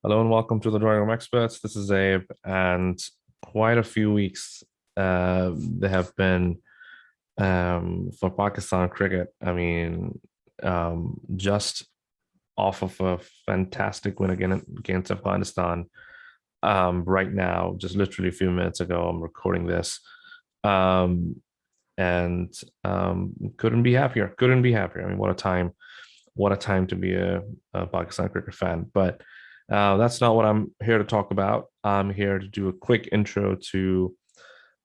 Hello and welcome to the Drawing Room Experts. This is Abe, and quite a few weeks there have been for Pakistan cricket. Just off of a fantastic win against Afghanistan. Right now, just literally a few minutes ago, I'm recording this, um, and couldn't be happier. Couldn't be happier. I mean, what a time! What a time to be a Pakistan cricket fan. But that's not what I'm here to talk about. I'm here to do a quick intro to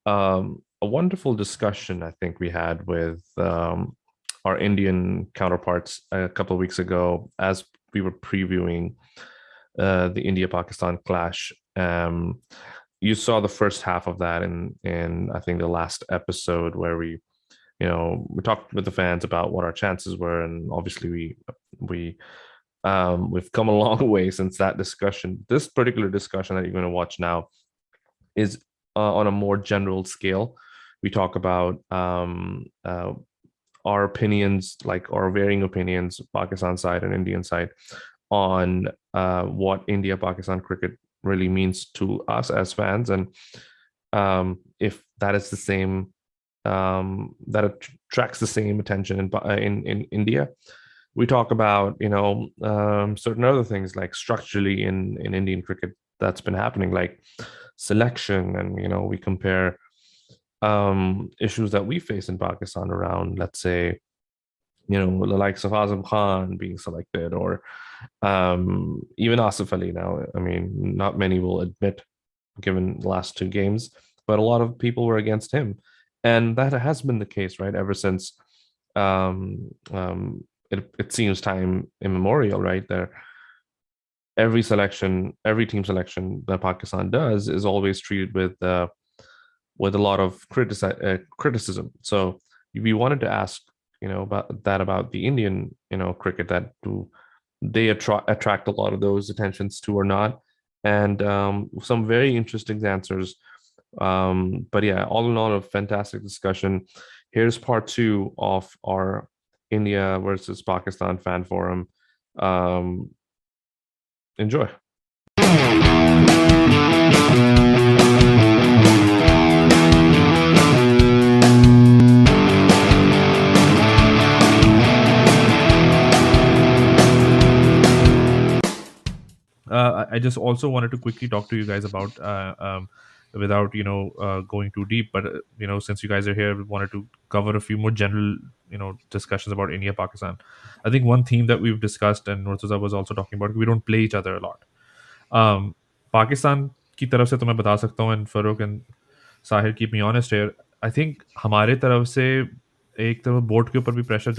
a wonderful discussion I think we had with our Indian counterparts a couple of weeks ago as we were previewing the India-Pakistan clash. You saw the first half of that in I think the last episode where we talked with the fans about what our chances were, and obviously we've come a long way since that discussion. This particular discussion that you're going to watch now is on a more general scale. We talk about our opinions, like our varying opinions, Pakistan side and Indian side, on what India Pakistan cricket really means to us as fans, and if that is the same that attracts the same attention in India. We talk about certain other things like structurally in Indian cricket that's been happening, like selection, and we compare issues that we face in Pakistan around, let's say, the likes of Azam Khan being selected, or even Asif Ali. Now, I mean, not many will admit, given the last two games, but a lot of people were against him, and that has been the case, right, ever since it seems time immemorial, right? There, every team selection that Pakistan does is always treated with a lot of criticism. So we wanted to ask, about the Indian, cricket, that do they attract a lot of those attentions to or not, and some very interesting answers. But yeah, all in all, a fantastic discussion. Here's part two of our India versus Pakistan fan forum. Um, Enjoy. I just also wanted to quickly talk to you guys about, without going too deep, but since you guys are here, we wanted to cover a few more general discussions about India Pakistan. I think one theme that we've discussed, and Murtaza was also talking about, we don't play each other a lot. Pakistan की तरफ से तो मैं बता सकता हूँ, and Farooq and Sahir keep me honest here, I think हमारे तरफ से एक तरफ बोर्ड के ऊपर भी प्रेशर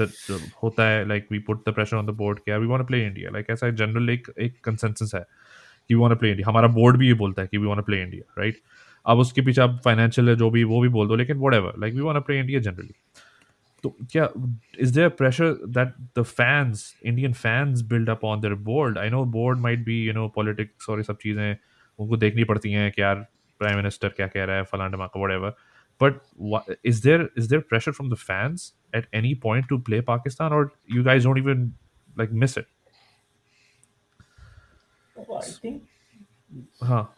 होता है, like we put the pressure on the board, क्या we want to play India, like ऐसा जनरल एक कंसेंसस है कि we want to play India. हमारा बोर्ड भी ये बोलता है कि we want to play India, right? अब उसके पीछे आप फाइनेंशियल है जो भी, वो भी बोल दो, लेकिन whatever, like we want to play India generally. तो क्या, is there pressure that the fans, Indian fans, build up on their board? I know board might be politics और ये सब चीजें उनको देखनी पड़ती हैं कि यार प्राइम मिनिस्टर क्या कह रहा है, फलाना ढमाका, whatever. But is there pressure from the fans at any point to play Pakistan, or you guys don't even like miss it? I think हाँ.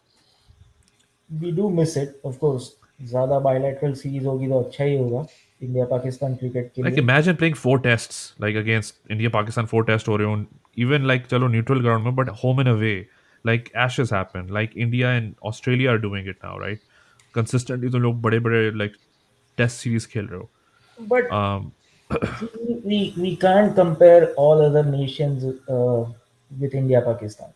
we do miss it, of course. ज़्यादा bilateral series होगी तो अच्छा ही होगा India Pakistan cricket के Like लिए. imagine playing 4 tests like against India Pakistan, 4 tests हो रहे हो, even like चलो neutral ground में, but home and away, like Ashes happen, like India and Australia are doing it now, right? Consistently तो लोग बड़े बड़े like test series खेल रहे हो. But um, see, we can't compare all other nations with India Pakistan.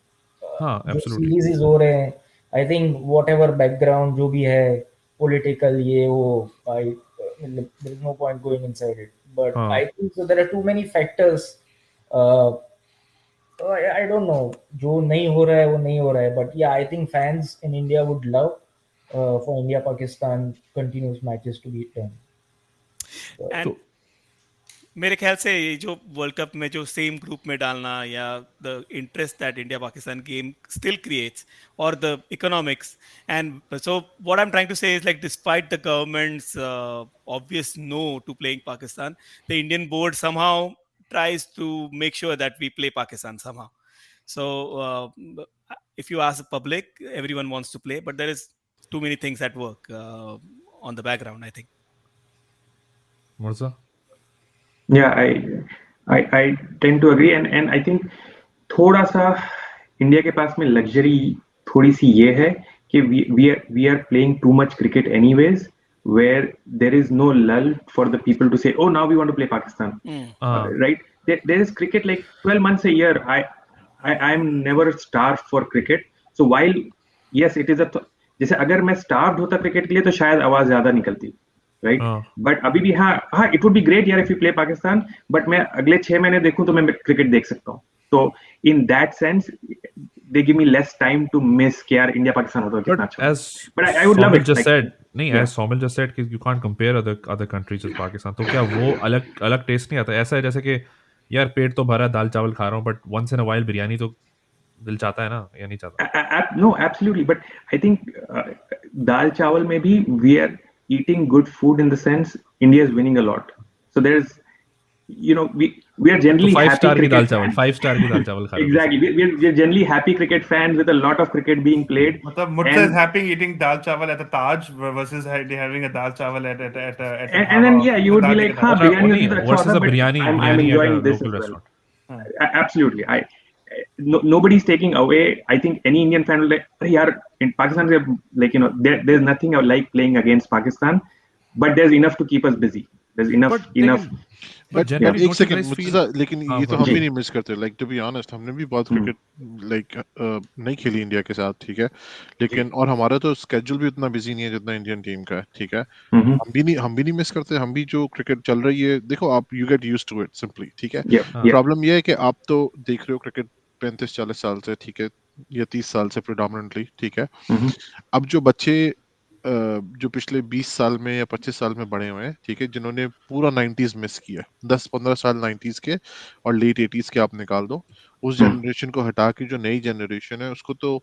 हाँ, जो absolutely. Series हो रहे हैं, I think whatever background जो भी है, पॉलिटिकल ये वो, I there is no point going inside it, but हाँ. I think so there are too many factors. I don't know, जो नहीं हो रहा है वो नहीं हो रहा है, but yeah I think fans in India would love for India Pakistan continuous matches to be done. And तो मेरे ख्याल से ये जो वर्ल्ड कप में जो सेम ग्रुप में डालना, या the interest that India Pakistan game still creates, और the economics, and so what I am trying to say is like despite the government's obvious no to playing Pakistan, the Indian board somehow tries to make sure that we play Pakistan somehow. So if you ask the public, everyone wants to play, but there is too many things at work on the background, I think. Mirza? Yeah, I tend to agree, and I think थोड़ा सा India के पास में luxury थोड़ी सी ये है कि we are playing too much cricket anyways, where there is no lull for the people to say, oh, now we want to play Pakistan. Right? There is cricket like 12 months a year. I'm never starved for cricket. So while yes, it is जैसे अगर मैं starved होता cricket के लिए तो शायद आवाज ज्यादा निकलती, right? But अभी भी हाँ it would be great यार if we play Pakistan, but मैं अगले 6 महीने देखूं तो मैं क्रिकेट देख सकता हूँ. So in that sense, they give me less time to miss कि यार इंडिया पाकिस्तान होता कितना अच्छा. But I would love it. Just said, नहीं, as Somil just said, कि you can't compare other countries with Pakistan. तो क्या वो अलग टेस्ट नहीं आता? ऐसा है जैसे कि यार पेट तो भरा, दाल चावल खा रहा हूँ, but once in a while biryani तो दिल चाहता है ना, या नहीं चाहता? No, absolutely. But I think dal chawal में भी we are eating good food in the sense India is winning a lot. So there's, you know, we are generally तो 5 happy स्टार की दाल cricket चावल, fans. 5 स्टार की दाल चावल खा रहे हो. Exactly. We're generally happy cricket fans with a lot of cricket being played. मतलब Murtaza is happy eating dal chawal at a Taj versus having a dal chawal at a And then yeah, you would be like, हाँ बिरयानी होती तो अच्छा versus होता, a but biryani I'm at a enjoying this local as well. restaurant. Absolutely. Nobody's taking away. I think any Indian fan will like, yaar, in Pakistan, like, you know, there's nothing I like playing against Pakistan, but there's enough to keep us busy. There's enough. But generally एक don't you second guys मुझे लेकिन ये तो हम जी. भी नहीं miss करते. Like to be honest, हमने भी बहुत क्रिकेट लाइक नहीं खेली इंडिया के साथ, ठीक है, लेकिन और हमारा तो स्केड्यूल भी उतना बिजी नहीं है जितना इंडियन टीम का है, ठीक है. हम भी नहीं मिस करते. हम भी जो क्रिकेट चल रही है, देखो आप, you get used to it simply, ठीक है. प्रॉब्लम ये है कि आप तो देख रहे हो क्रिकेट 35-40 साल से, ठीक है, या 30 साल से प्रेडोमिनेंटली, ठीक है. अब जो बच्चे जो पिछले 20 साल में या 25 साल में बड़े हुए हैं, ठीक है, जिन्होंने पूरा 90s मिस किया, 10-15 साल 90s के और लेट 80s के आप निकाल दो, उस जनरेशन को हटा के जो नई जनरेशन है उसको तो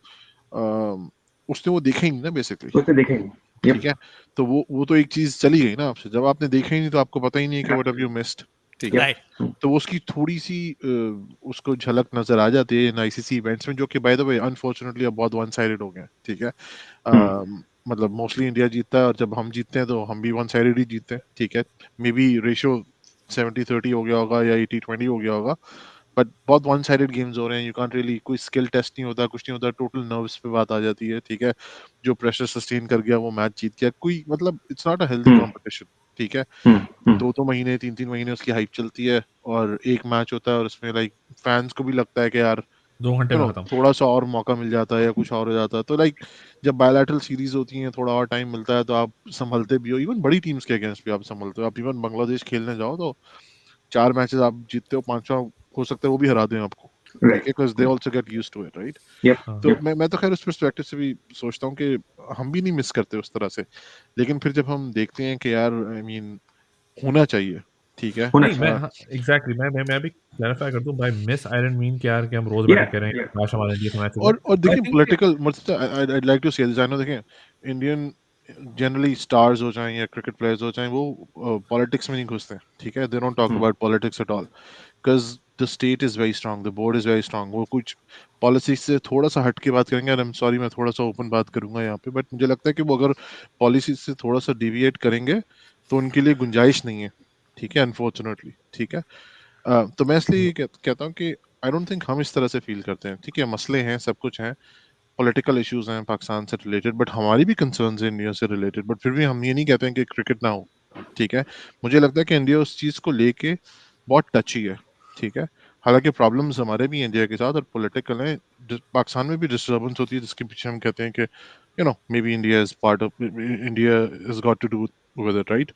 उसने वो देखा ही नहीं ना बेसिकली, उसने देखा ही नहीं, ठीक है. तो वो तो एक चीज चली गई ना आपसे. जब आपने देखा ही नहीं तो आपको पता ही नहीं है कि व्हाट हैव यू मिस्ड, ठीक है. तो उसकी थोड़ी सी उसको झलक नजर आ जाती है इन आईसीसी इवेंट्स में, जो कि बाय द वे अनफॉर्चुनेटली अब बहुत वन साइडेड हो गया, ठीक है. मतलब मोस्टली इंडिया जीतता है और जब हम जीतते हैं तो हम भी वन साइडेड ही जीतते हैं, ठीक है. मे बी रेशियो 70-30 हो गया होगा या 80-20 हो गया होगा, बट बहुत वन साइडेड गेम्स हो रहे हैं. यू कांट रियली, कोई स्किल टेस्ट नहीं होता, कुछ नहीं होता, टोटल नर्व्स पे बात आ जाती है, ठीक है. जो प्रेशर सस्टेन कर गया वो मैच जीत गया, कोई मतलब it's not a healthy competition, ठीक है. 2 महीने 3 महीने उसकी हाइप चलती है और एक मैच होता है और उसमें लाइक फैंस को भी लगता है कि यार 2 घंटे में खत्म, थोड़ा सा और मौका मिल जाता है या कुछ और हो जाता है. तो लाइक जब बायलैटरल सीरीज होती हैं, थोड़ा और टाइम मिलता है तो आप संभलते भी हो. इवन बड़ी टीम्स के अगेंस्ट भी आप संभलते हो. आप इवन बांग्लादेश खेलने जाओ तो 4 मैचेस आप जीतते हो, 5वां हो सकता है वो भी हरा दें आपको, because they also get used to it, right? तो मैं तो खैर उस पर्सपेक्टिव से भी सोचता हूँ कि हम भी नहीं मिस करते उस तरह से, लेकिन फिर जब हम देखते हैं कि यार आई मीन होना चाहिए, ठीक है. नहीं, मैं एग्जैक्टली मैं भी क्लैरिफाई कर दूं, by miss I don't mean कि यार कि हम रोज बैठ के कह रहे हैं काश हमारे इंडिया मैच हो. और देखिए पॉलिटिकल, मतलब आई लाइक टू से दिस, आई नो, देखिए इंडियन जनरली स्टार्स हो जाएं या क्रिकेट प्लेयर्स हो जाएं, वो पॉलिटिक्स में नहीं घुसते, ठीक है. They don't talk about politics at all, because the state is very strong, the board is very strong. वो कुछ पॉलिसी से थोड़ा सा हट के बात करेंगे, और आई एम सॉरी मैं थोड़ा सा ओपन बात करूंगा यहाँ पे, बट मुझे लगता है कि वो अगर पॉलिसी से थोड़ा सा डिविएट करेंगे तो उनके लिए गुंजाइश नहीं है, ठीक है, अनफॉर्चुनेटली, ठीक है. तो मैं इसलिए कहता हूँ कि आई डोंट थिंक हम इस तरह से फील करते हैं, ठीक है. मसले हैं, सब कुछ हैं, पॉलिटिकल इश्यूज हैं पाकिस्तान से रिलेटेड, बट हमारी भी कंसर्न्स हैं इंडिया से रिलेटेड, बट फिर भी हम ये नहीं कहते हैं कि क्रिकेट ना हो, ठीक है. मुझे लगता है कि इंडिया उस चीज़ को लेके बहुत टची है, ठीक है. हालांकि प्रॉब्लम्स हमारे भी इंडिया के साथ और पॉलिटिकल हैं. पाकिस्तान में भी डिस्टर्बेंस होती है जिसके पीछे हम कहते हैं कि you know maybe India is part of, India is got to do with it, right.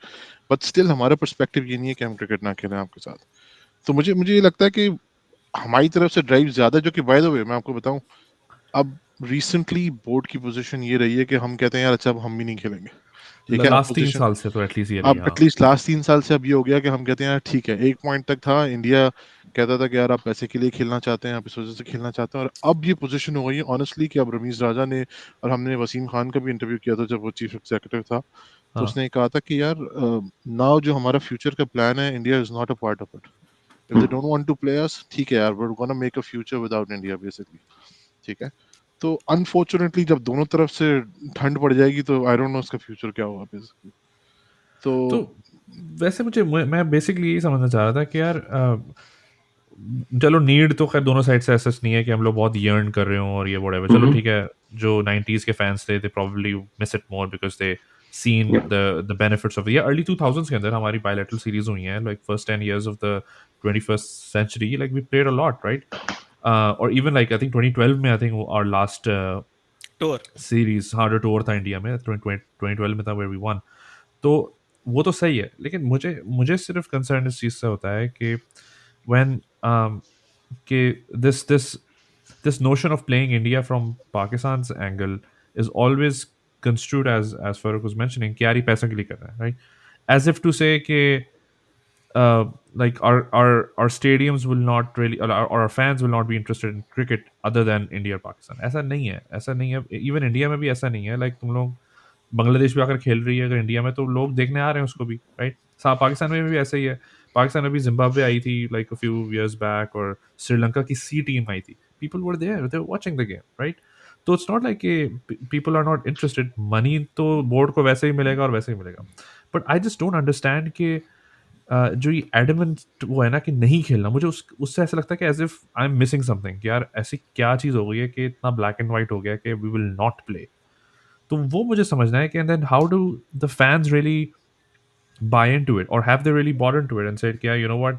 But still हमारा पर्सपेक्टिव ये नहीं है कि हम क्रिकेट ना खेलें आपके साथ. तो मुझे ये लगता है कि हमारी तरफ से ड्राइव ज्यादा, जो कि बाय द वे मैं आपको बताऊं, अब रिसेंटली बोर्ड की पोजीशन ये रही है कि हम कहते हैं यार अच्छा अब हम भी नहीं खेलेंगे, ठीक है. लास्ट 3 साल से तो एटलीस्ट ये अब एटलीस्ट लास्ट 3 साल से अब ये हो गया कि हम कहते हैं यार ठीक है. एक पॉइंट तक था इंडिया कहता था कि यार आप पैसे के लिए खेलना चाहते हैं, आप इस वजह से खेलना चाहते हैं, और अब ये पोजीशन हो गई है ऑनेस्टली कि अब रमीज राजा ने, और हमने वसीम खान का भी इंटरव्यू किया था जब वो चीफ एग्जीक्यूटिव था, तो उसने कहा था कि यार नाउ जो हमारा फ्यूचर का प्लान है, India is not a part of it. If they don't want to play us, ठीक है यार, we are gonna make a future without India basically, ठीक है. तो अनफॉर्चुनेटली जब दोनों तरफ से ठंड पड़ जाएगी तो आई डोंट नो उसका फ्यूचर क्या होगा बेसिकली। तो वैसे मैं बेसिकली यही समझना चाह रहा था कि यार चलो नीड तो खैर दोनों साइड से ऐसा नहीं है कि हम लोग बहुत यर्न कर रहे हों और ये व्हाटएवर, चलो ठीक है, जो 90s के फैंस थे they probably miss it more because they seen the benefits of, या अर्ली 2000s के अंदर हमारी बायलैटरल सीरीज हुई हैं, like first 10 years of the 21st century, like we played a lot right, और इवन लाइक आई थिंक 2012 में I think our last tour series harder tour था India में, 2012 में था वेयर वी वन। तो वो तो सही है, लेकिन मुझे सिर्फ कंसर्न इस चीज़ से होता है कि व्हेन कि this notion of playing India from Pakistan's angle is always construed as Farooq was mentioning कि यार ये पैसों के लिए कर रहा है, right? As if to say कि like our stadiums will not really, or our fans will not be interested in cricket other than India or Pakistan. ऐसा नहीं है, even इंडिया में भी ऐसा नहीं है, like तुम लोग बांग्लादेश भी आकर खेल रही है अगर इंडिया में तो लोग देखने आ रहे हैं उसको भी, राइट? पाकिस्तान में भी ऐसा ही है, पाकिस्तान में भी जिम्बाब्वे आई थी like a few years back, और श्रीलंका की सी टीम आई थी, people were there, they were watching the game, right? तो it's not like people are not interested, money तो बोर्ड को वैसे ही मिलेगा और वैसे ही मिलेगा, but I just don't understand कि जो ये एडमेंट वो है ना कि नहीं खेलना, मुझे उससे ऐसा लगता है कि as if I am missing something, कि यार ऐसी क्या चीज़ हो गई है कि इतना ब्लैक एंड वाइट हो गया कि वी विल नॉट प्ले। तो वो मुझे समझना है कि and then how do the fans really buy into it, or have they really bought into it and said, yeah, you know what,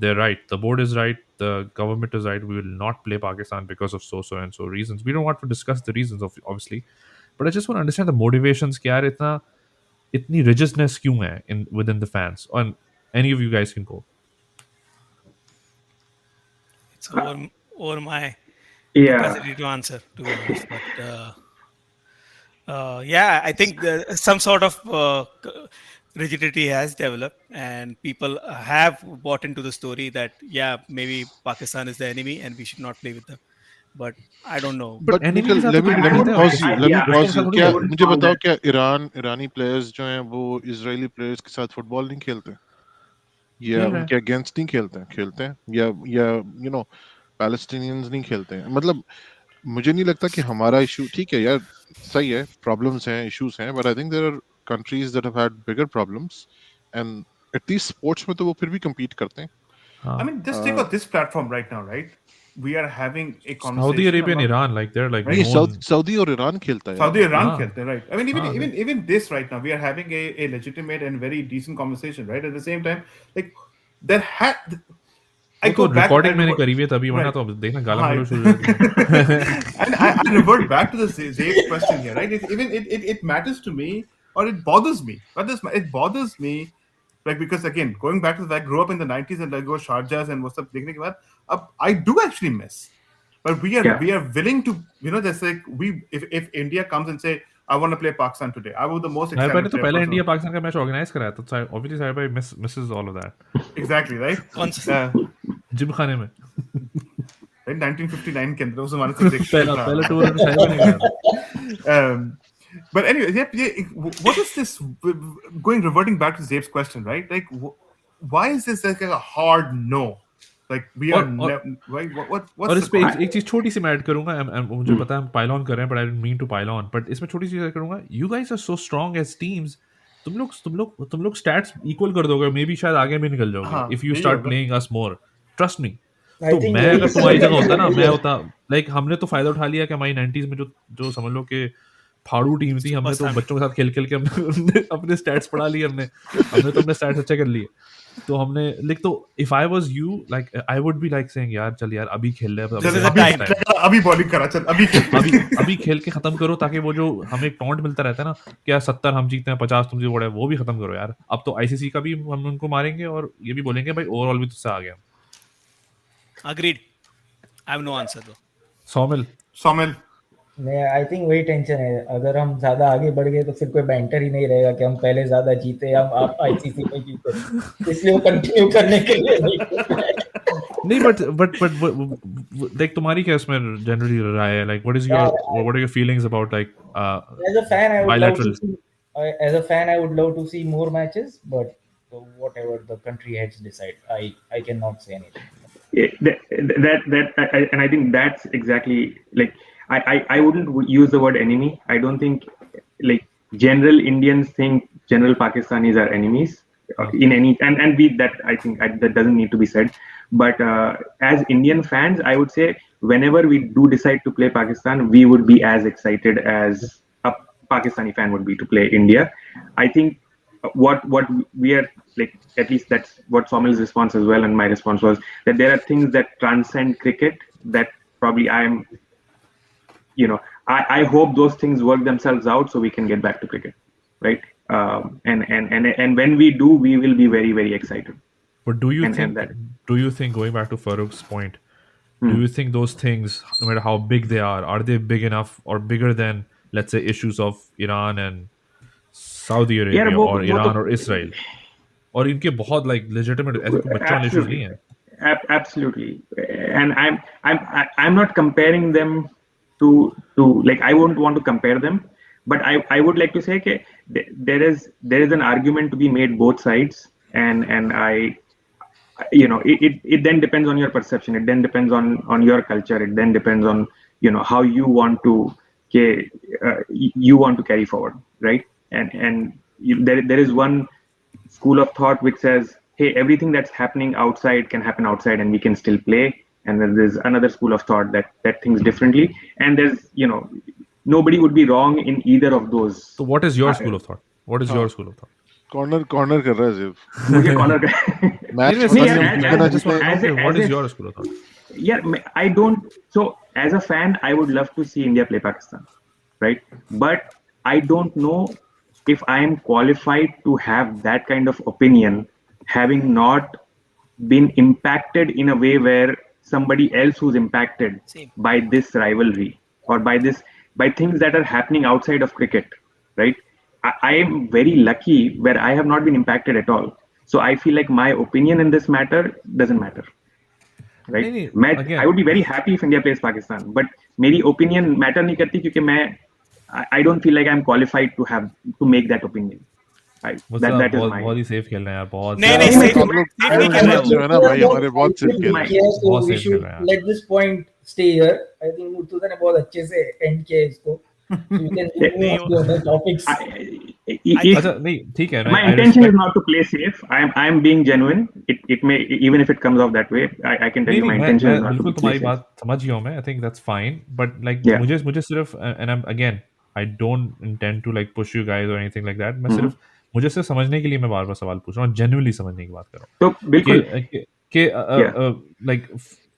they're right, the board is right, the government is right, we will not play Pakistan because of so and so reasons. We don't want to discuss the reasons of obviously, but I just want to understand the motivations कि यार इतनी rigidness क्यों है in within the fans, and any of you guys can go. it's over my capacity to answer, to be honest, but yeah, I think some sort of rigidity has developed, and people have bought into the story that yeah, maybe Pakistan is the enemy and we should not play with them. But I don't know. But enemy Nikhil, के साथ let me तो let me खेलते हैं pause you. obviously. Let me Yeah, pause you. उसके क्या साथ तो मुझे बताओ क्या ईरानी प्लेयर्स जो हैं वो इजरायली प्लेयर्स के साथ फुटबॉल नहीं खेलते या खेल रहे हैं। उनके अगेंस्ट नहीं खेलते हैं या यू नो पैलेस्टीनियंस नहीं खेलते हैं? मतलब मुझे नहीं लगता कि हमारा इशू, ठीक है यार सही है, प्रॉब्लम्स हैं, इश्यूज हैं, but I think there are countries that have had bigger problems and at least sports में तो वो फिर भी compete करते हैं। हाँ। I mean, just take out this platform right now, right? We are having a conversation. Saudi Arabia and about- Iran, like they're like Right. नहीं, known. Saudi और ईरान खेलता है Saudi यार। Iran हाँ। खेलते हैं, right? I mean, हाँ, even this right now, we are having a legitimate and very decent conversation, right? At the same time, like there had. I वो go तो back. रिकॉर्डिंग I मैंने revert- करी हुई है तभी, वरना Right. तो देखना गाला Hi. गलौज शुरू हो जाती है। And I revert back to the Zaid question here, right? It matters to me, or it bothers me. It bothers me, like because again, going back to that, I grew up in the 90s and I go Sharjahs and what's up, देखने के बाद, I do actually miss. But we are willing to, just like if India comes and say, I want to play Pakistan today, I was the most Sahir भाई ने excited तो player पहले person. India Pakistan का match organise कराया, तो obviously Sahir भाई Mrs all of that Exactly, right? कौन सा? जिम खाने में। In 1959 के अंदर उस जमाने से पहला टूर साहिर भाई ने कराया। But anyway, what is this? Reverting back to Zabe's question, right? Like, why is this like a hard no? Like we are right? What's और the इस पे problem? एक चीज छोटी सी मैं ऐड करूंगा, मुझे पता है हम पाइल ऑन कर रहे हैं, but I didn't mean to pile on, but इसमें छोटी सी ऐड करूंगा, you guys are so strong as teams, तुम लोग स्टैट्स इक्वल कर दोगे, मे बी शायद आगे भी निकल जाओगे if you start playing us more, trust me. तो मैं अगर तुम्हारी जगह होता ना, मैं होता लाइक हमने तो फायदा उठा लिया कि हमारी 90s में जो समझ लो कि फाड़ू टीम थी, हमने तो बच्चों के साथ खेल के हमने अपने स्टैट्स पढ़ा लिए, हमने तो अपने स्टैट्स अच्छे कर लिए, तो हमने लिख तो if I was you like I would be like saying यार चल यार अभी खेल ले, अभी बॉलिंग करा, चल अभी खेल के खत्म करो, ताकि वो जो हमें एक टॉन्ट मिलता रहता है ना कि यार 70 हम जीतते हैं 50 तुम जीतो, वो भी खत्म करो यार। अब तो आईसीसी का भी हम उनको मारेंगे और ये भी बोलेंगे भाई ओवरऑल भी तुझसे आ गया। Agreed. I have no answer though. Saumil मैं आई थिंक वही टेंशन है, अगर हम ज्यादा आगे बढ़ गए तो फिर कोई बैंटर ही नहीं रहेगा कि हम पहले ज्यादा जीते, हम आप आईसीसी में जीते, इसलिए वो कंटिन्यू करने के लिए नहीं बट लाइक तुम्हारी क्या इसमें जनरली राय है, like what are your feelings about like as a fan bilateral? I would love to see more matches, but whatever the country heads decide, I cannot say anything. And I think that's exactly like I wouldn't use the word enemy. I don't think like general Indians think general Pakistanis are enemies in any, and we, that I think that doesn't need to be said. But as Indian fans, I would say whenever we do decide to play Pakistan, we would be as excited as a Pakistani fan would be to play India. I think what we are like, at least that's what Somel's response as well, and my response was that there are things that transcend cricket that probably I hope those things work themselves out so we can get back to cricket, right? And when we do, we will be very, very excited. But do you And think that- going back to Farouk's point, do you think those things, no matter how big they are they big enough or bigger than, let's say, issues of Iran and Saudi Arabia वो- or वो Iran तो- or Israel? और इनके बहुत like legitimate ऐसे कोई बच्चों वाले issues नहीं है. Absolutely, and I'm not comparing them to like, I won't want to compare them, but I would like to say that there is an argument to be made both sides, and it then depends on your perception, it then depends on your culture, it then depends on how you want to carry forward, right? And there is one school of thought which says, hey, everything that's happening outside can happen outside and we can still play. And then there's another school of thought that thinks differently. And there's, nobody would be wrong in either of those. So what is your school of thought? What is your school of thought? Corner कर रहा है सिर्फ मुझे corner match Anyways, नहीं, I as- just want to as- know, okay, what as is a- your school of thought? Yeah, I don't. So as a fan, I would love to see India play Pakistan, right? But I don't know if I am qualified to have that kind of opinion, having not been impacted in a way where somebody else who's impacted Same. by this rivalry or by things that are happening outside of cricket, right? I am very lucky where I have not been impacted at all. So I feel like my opinion in this matter doesn't matter. Right? नहीं, again- I would be very happy if India plays Pakistan, but मेरी opinion matter नहीं करती क्योंकि I don't feel like I'm qualified to make that opinion. मतलब That is बहुत my. बहुत ही safe खेल रहे हैं यार, बहुत नहीं, safe. नहीं, safe- हम लोग safe नहीं खेल रहे हो। जो है ना भाई हमारे बहुत सिर्फ खेल रहे हैं Yeah, so बहुत we safe should खेल रहे हैं। let this point stay here. I think Murtuza ने बहुत अच्छे से end किया है इसको. So you can move on to other topics. अच्छा नहीं ठीक है. My intention is not to play safe. I'm being genuine. It may, even if it comes off that way, I can tell नहीं you my नहीं intention मैं is not to बिल्कुल play तुम्हारी safe. बात समझ गया हूँ मैं. I think that's fine, but like Yeah. मुझे सिर्फ and I'm again I don't intend to like push you guys or anything like that. मैं सिर्फ मुझे सिर्फ समझने के लिए मैं बार-बार सवाल पूछ रहा हूँ, genuinely समझने की बात कर रहा हूँ. तो बिल्कुल कि Yeah. like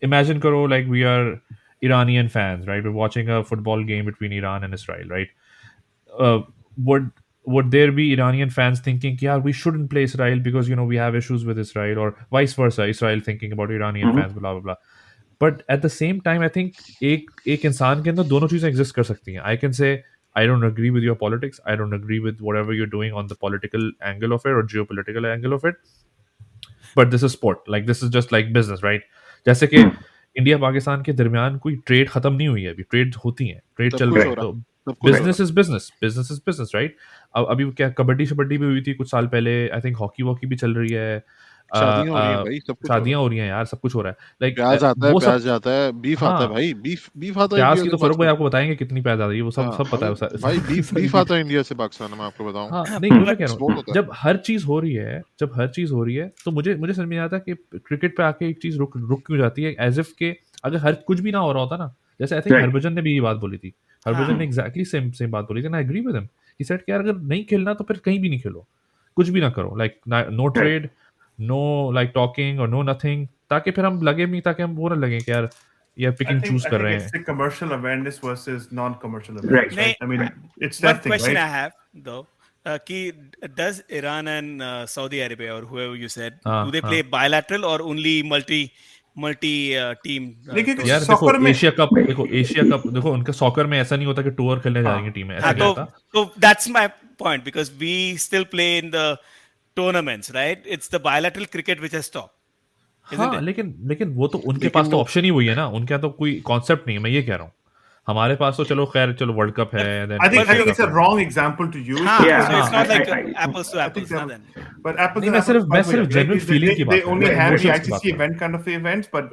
imagine करो like we are Iranian fans, right? We're watching a football game between Iran and Israel, right? Would there be Iranian fans thinking, yeah, we shouldn't play Israel because we have issues with Israel, or vice versa, Israel thinking about Iranian fans, blah blah blah. But at the same time, I think एक इंसान के अंदर दोनों चीजें exist कर सकती हैं. I can say I don't agree with your politics. I don't agree with whatever you're doing on the political angle of it or geopolitical angle of it. But this is sport. Like this is just like business, right? जैसे कि India Pakistan के दरमियान कोई trade खत्म नहीं हुई है अभी. ट्रेड होती है, ट्रेड सब चल कुछ रहा हो है. रहा तो है, सब कुछ हो business is business, business is business, right? अब अभी क्या कबड्डी भी हुई थी कुछ साल पहले. आई थिंक हॉकी भी चल रही है. शादियां हो रही हैं भाई, सब कुछ हो रहा शादियां हो रही हैं यार, सब कुछ हो रहा है. लाइक प्याज आता है, वो सब प्याज आता है, बीफ आता है हाँ। भाई, बीफ आता है प्याज इंडिया की से तो फर्क भाई पाकिस्तान। आपको बताएंगे कितनी प्याज आ रही है, वो सब हाँ, सब पता है. भाई बीफ आता है इंडिया से पाकिस्तान में, मैं आपको बताऊं। हाँ नहीं मैं कह रहा Export हूँ होता है। जब हर चीज हो रही है तो मुझे समझ में नहीं आता कि क्रिकेट पे आके एक चीज रुक क्यों जाती है. एज इफ के अगर हर कुछ भी ना हो रहा होता ना, जैसे आई थिंक Right. हरभजन ने भी ये बात बोली थी. हरभजन हाँ। ने एग्जैक्टली सेम बात बोली थी. I agree with him. He said कि यार अगर नहीं खेलना तो फिर कहीं भी नहीं खेलो, कुछ भी ना करो. Like no trade, no like talking और नो नथिंग, ताकि फिर हम लगे नहीं, ताकि हम वो ना लगे कि यार पिकिंग चूज कर रहे it's हैं. the commercial awareness versus non-commercial Right. awareness. नहीं, Right? I mean, it's One that thing, question right? I have though, कि does Iran and Saudi Arabia or whoever you said, do they play bilateral or only multi team? लेकिन यार soccer देखो में- Asia cup देखो उनके soccer में ऐसा नहीं होता कि टूर खेलने जाएंगे टीमें, ऐसा नहीं होता. So that's my point, because we still play in the tournaments, right? It's the bilateral cricket which has stopped, isn't हाँ it? लेकिन वो तो उनके पास तो ऑप्शन ही वही है ना. उनके यहाँ तो कोई कॉन्सेप्ट नहीं है, मैं ये कह रहा हूँ. हमारे पास तो चलो खैर चलो वर्ल्ड कप है then I think FA it's a Cup है। wrong example to use. हाँ, Yeah, so it's not like I- apples to I apples, think ना that- then. But apples नहीं, and मैं apples सिर्फ बात हो जाती है, genuine like, feeling की बात they कर only रहा हूँ, have the emotions की बात ICC कर रहा हूँ। event kind of events, but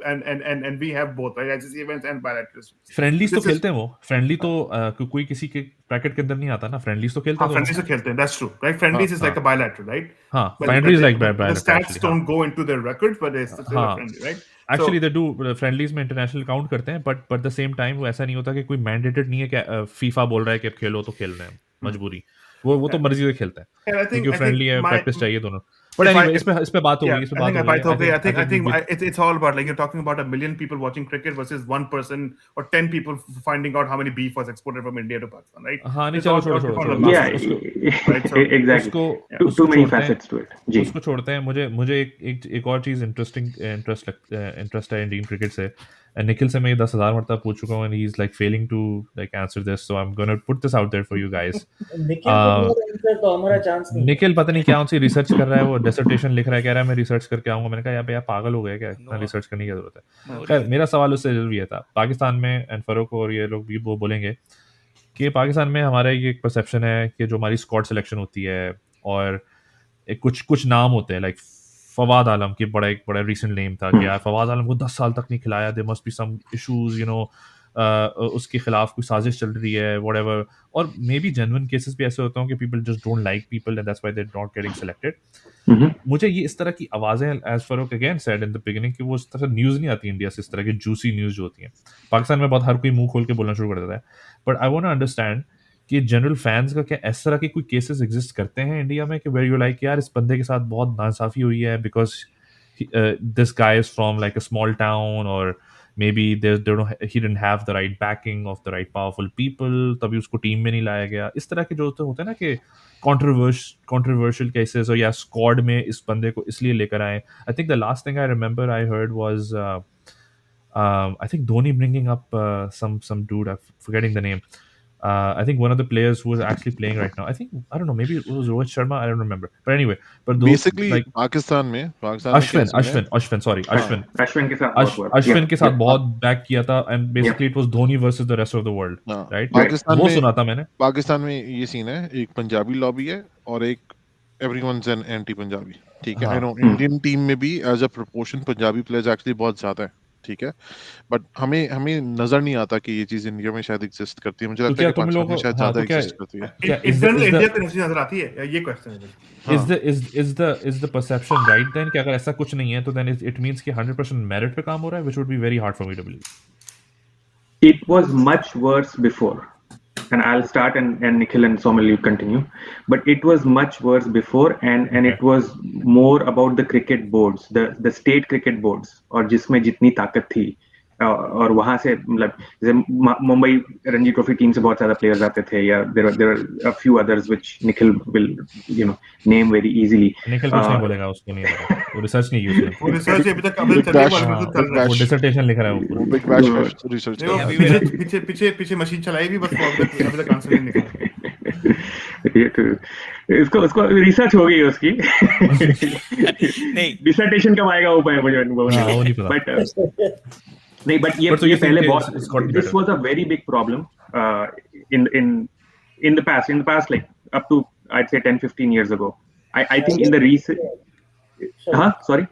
and we have both, right? ICC events and bilaterals. Friendlies तो This is- खेलते हैं वो, फ्रेंडली तो कोई किसी के ब्रैकेट के अंदर नहीं आता ना, फ्रेंडलीज तो खेलते हाँ, हैं friendlies दोनों। तो खेलते हैं, that's true, right? Friendlies is like हाँ। a bilateral, right? हाँ, But friendlies like the bilateral stats actually, don't go into their records, but it's still a हाँ। friendly, right? Actually they do friendlies में international count करते हैं, but the same time वो ऐसा नहीं होता कि कोई मैंडेटेड नहीं है कि फीफा बोल रहा है कि अब खेलो तो खेलना है, मजबूरी। वो तो मर्जी से खेलता है, And I think क्योंकि फ्रेंडली है, my- प्रैक्टिस चाहिए दोनों। बट if I- एनीवे, इस पे बात हो Yeah, गई, इस पे I बात think हो about गई। okay. I think it's all about, like, you're talking about 1 million people watching cricket versus 1 person or 10 people finding out how many beef was exported from India to Pakistan, right? हाँ, नहीं, It's चलो all छोड़ो, about छोड़ो, the छोड़ो, mass- Yeah, उसको- right? So- exactly. उसको Too many छोड़ते हैं, facets to it. जी. उसको छोड़ते हैं। मुझे एक और चीज इंटरेस्ट है इंडियन क्रिकेट से। निखिल से मैं ये 10,000 मरतबा पूछ चुका हूँ, and he's like failing to like answer this, so I'm gonna put this out there for you guys. Nikhil को दिया आंसर तो हमारा चांस नहीं। निखिल पता नहीं क्या उनसे रिसर्च कर रहा है, वो डिसर्टेशन लिख रहा है, कह रहा है मैं रिसर्च करके आऊंगा। मैंने कहा यार भैया पागल हो गए क्या, इतना रिसर्च करने की जरूरत है। खैर मेरा सवाल उससे जरूरी है था, पाकिस्तान में एंड फरूक और ये लोग भी वो बोलेंगे कि पाकिस्तान में हमारा ये एक परसेप्शन है कि जो हमारी स्क्वाड सिलेक्शन होती है और एक कुछ नाम होते हैं, लाइक फवाद आलम की एक बड़ा रिसेंट नेम था कि यार फवाद आलम को 10 साल तक नहीं खिलाया, there must be some issues, you know, उसके खिलाफ कोई साजिश चल रही है, व्हाटएवर। और मे बी जेन्युइन केसेस भी ऐसे होते हैं कि people just don't like people and that's why they are not getting selected. मुझे ये इस तरह की आवाजें, as Farooq again said in the beginning, कि वो इस तरह न्यूज़ नहीं आती इंडिया से, इस तरह की जूसी न्यूज़ जो होती हैं पाकिस्तान में बहुत हर कोई मुंह खोल के बोलना शुरू कर देता है। But I want to understand कि जनरल फैंस का क्या इस तरह के कोई केसेस एग्जिस्ट करते हैं इंडिया में कि वेयर यू लाइक यार इस बंदे के साथ बहुत नाइंसाफी हुई है because this guy is from like a small town, or maybe he didn't have the right backing of the right powerful people, तभी उसको टीम में नहीं लाया गया। इस तरह के जो होते हैं ना कि controversial cases, और या स्क्वाड में इस बंदे को इसलिए लेकर आए। I think the last thing I remember I heard was I think Dhoni bringing up some dude, I'm forgetting the name. I think one of the players who is actually playing right now, I don't know, maybe it was Rohit Sharma, I don't remember. But anyway, but those, basically like Pakistan में Ashwin के साथ बहुत back किया था, and basically it was Dhoni versus the rest of the world, right? Pakistan वो में सुना था मैंने। पाकिस्तान में ये सीन है, एक पंजाबी लॉबी है और एक एवरीवनस एन एंटी पंजाबी, ठीक है। आई नो इंडियन टीम में भी as a proportion Punjabi players actually बहुत ज्यादा है, ठीक है। बट हमें नजर नहीं आता कि ये चीज इंडिया में शायद एग्जिस्ट करती है। मुझे लगता है कि पाकिस्तान में शायद ज्यादा एग्जिस्ट करती है। इंडिया पे नहीं नजर आती है, ये क्वेश्चन है। Is the perception right then कि अगर ऐसा कुछ नहीं है तो then it means कि 100% merit पे काम हो रहा है, which would be very hard for me to believe. It was much worse before, and I'll start and Nikhil and Somil you continue. But it was much worse before, and it was more about the cricket boards, the state cricket boards, और जिसमें जितनी ताकत थी और वहां से मतलब जैसे मुंबई रणजी ट्रॉफी टीम से बहुत ज्यादा प्लेयर्स आते थे, या there are a few others which Nikhil will name very easily. Nikhil कुछ नहीं बोलेगा, उसको नहीं पता, वो रिसर्च नहीं की उसने, वो रिसर्च अभी तक चल रही है, वो डिसर्टेशन लिख रहा है वो बिग बैश रिसर्च कर रहा है। पीछे मशीन चलाई भी, बस अभी तक आंसर नहीं निकला। ये तो उसको रिसर्च हो गई है उसकी। नहीं, डिसर्टेशन कब आएगा वो नहीं पता। बट नहीं, बट ये पहले बहुत, this was a very big problem in the past, like up to I'd say 10-15 years ago. I think in the recent sorry,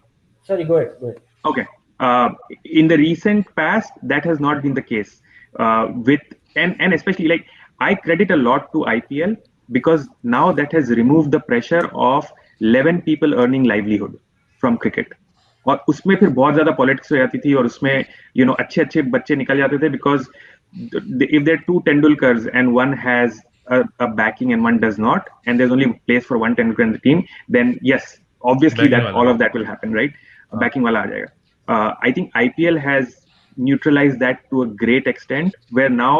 go ahead. Okay, in the recent past that has not been the case, with and especially like I credit a lot to IPL because now that has removed the pressure of 11 people earning livelihood from cricket. और उसमें फिर बहुत ज्यादा politics हो जाती थी और उसमें अच्छे बच्चे निकल जाते थे because if there are two Tendulkars and one has a backing and one does not, and there's only place for one Tendulkar in the team, then yes, obviously that all of that will happen, right? Backing wala aa jayega. I think IPL has neutralized that to a great extent, where now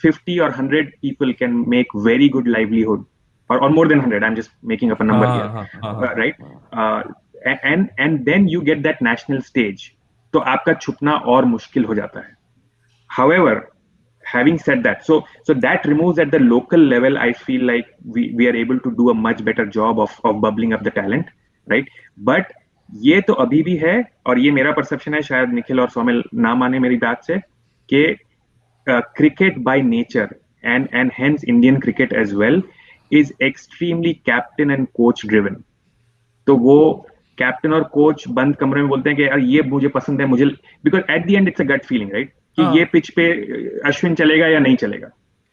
50 or 100 people can make very good livelihood, or more than 100. I'm just making up a number here, right? And then you get that national stage, तो आपका छुपना और मुश्किल हो जाता है. However, having said that, so that removes at the local level, I feel like we are able to do a much better job of bubbling up the talent, right? But ये तो अभी भी है, और ये मेरा परसेप्शन है, शायद निखिल और सोमिल ना माने मेरी बात से, कि cricket by nature and hence Indian cricket as well is extremely captain and coach driven. तो वो कैप्टन और कोच बंद कमरे में बोलते हैं कि यार ये मुझे पसंद है, मुझे because at the end it's a gut feeling, right, कि ये पिच पे अश्विन चलेगा या नहीं चलेगा,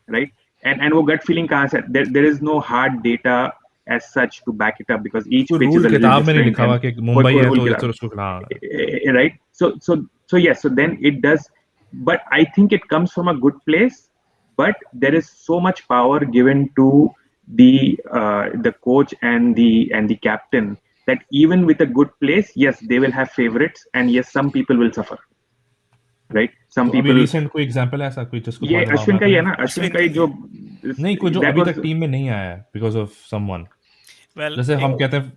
राइट, एंड वो गट फीलिंग कहाँ से, there is no hard data as such to back it up because each कोई pitch is rule a little किताब में नहीं different लिखा हुआ and कि मुंबई है कोई तो किताब- इधर उसको हाँ right, so yes, so then it does, but I think it comes from a good place, but there is so much power given to the coach and the captain that even with a good place, yes, they will have favorites and yes, some people will suffer, right, some तो अभी people, recent कोई example है ऐसा कोई जिसको ये थोड़ा अश्विन दिमाग का ही में है ना, अश्विन का ही जो नहीं कोई जो that अभी was- तक टीम में नहीं आया है बिकॉज ऑफ समवन Well, जैसे हम कहते हैं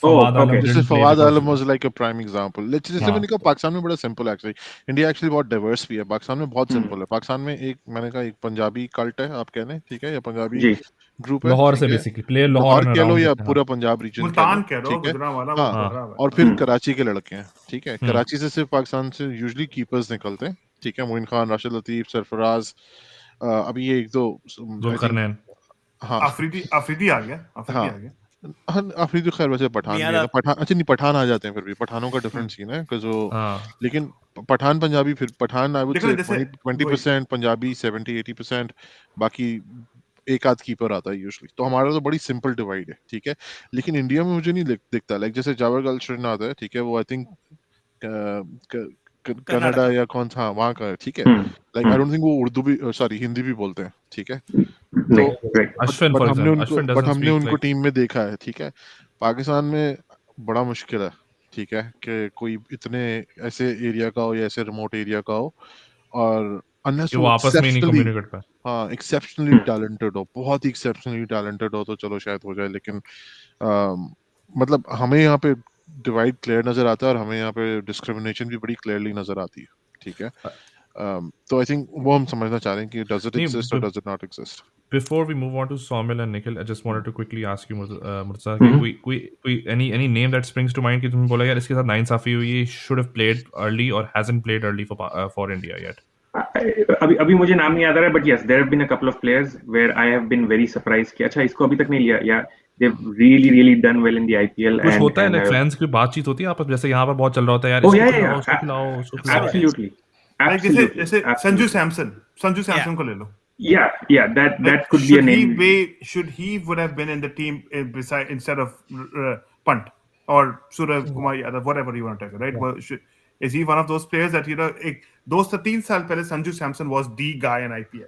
Oh, Fawad Alam okay. This didn't is play Fawad because Alam of- was like a prime example. Let's जैसे हाँ. मैंने कहा पाकिस्तान में बड़ा सिंपल एक्चुअली, इंडिया एक्चुअली बहुत डाइवर्स भी है, पाकिस्तान में बहुत हम्म. सिंपल है। पाकिस्तान में एक मैंने कहा एक पंजाबी कल्ट है, आप कह लें, ठीक है, या पंजाबी जी ग्रुप है, लाहौर ठीक से है? Basically player Lahore Lahore and कह लो अराउंड या हाँ. पूरा पंजाब रीजन कह मुल्तान लो, कह लो, ठीक है? गुजरांवाला, हाँ, वो हाँ. बराबर। और फिर हम्म. कराची के लड़के हैं, ठीक है? कराची से सिर्फ पाकिस्तान से यूजुअली कीपर्स निकलते हैं, ठीक है? मोइन खान, राशिद लतीफ, सरफराज, अभी ये एक दो I think- जुल्करनैन हाँ अफरीदी आ गया, हाँ हाँ, अफरीदी तो खैर वैसे पठान भी है मियां ना, पठान अच्छा नहीं, पठान आ जाते हैं फिर भी, पठानों का डिफरेंट सीन है because वो हाँ लेकिन पठान पंजाबी, फिर पठान आई वुड लेकिन से जैसे 20% पंजाबी, 70-80%, बाकी एक आध कीपर आता है यूजुअली। तो हमारा तो बड़ी सिंपल डिवाइड है, ठीक है? लेकिन इंडिया में मुझे नहीं दिखता, लाइक जैसे जावर गलशरन आता है, ठीक है? वो आई थिंक कनाडा या कौन सा वहाँ का है, ठीक है? हम्म. लाइक आई डोंट थिंक वो उर्दू भी सॉरी हिंदी भी बोलते हैं, ठीक है? नहीं, right. Ashwin for example Ashwin but doesn't हमने स्पीक उनको लाइक टीम में देखा है, ठीक है? पाकिस्तान में बड़ा मुश्किल है, ठीक है, कि कोई इतने ऐसे एरिया का हो या ऐसे रिमोट एरिया का हो, और अनलेस कि वो आपस में ही नहीं एक्सेप्शनली कम्युनिकेट कर हाँ एक्सेप्शनली टैलेंटेड हो, बहुत ही एक्सेप्शनली टैलेंटेड हो, तो चलो शायद हो जाए, लेकिन मतलब हमें यहाँ पे डिवाइड क्लियर नजर आता है और हमें यहाँ पे डिस्क्रिमिनेशन भी बड़ी क्लियरली नजर आती है, ठीक है? तो आई थिंक वो हम समझना चाह रहे हैं कि डज इट नहीं, एग्जिस्ट और does it not exist. Before we move on to Saumil and Nikhil, I just wanted to quickly ask you, Murtaza, Mhm. कोई any name that springs to mind कि तुमने बोला यार इसके साथ नाइंसाफी हुई है, should have played early or hasn't played early for India yet. अभी मुझे नाम नहीं याद आ रहा है, but yes there have been a couple of players where I have been very surprised कि अच्छा इसको अभी तक नहीं लिया, या they have really done well in the IPL. कुछ होता है लाइक फैंस की बातचीत होती है आपस में, जैसे यहाँ पर बहुत चल रहा होता है यार, Oh, इसको yeah, खिलाओ, yeah, उसको yeah. खिलाओ, उसको खिलाओ। Absolutely. Like Absolutely. जैसे संजू Absolutely. सैमसन को ले लो। Yeah, that Like, could be a name. should he would have been in the team beside instead of Punt or Surya Kumar Yadav, whatever you want to take, right? Yeah. Well, is he one of those players that those 3 साल पहले Sanju Samson was the guy in IPL?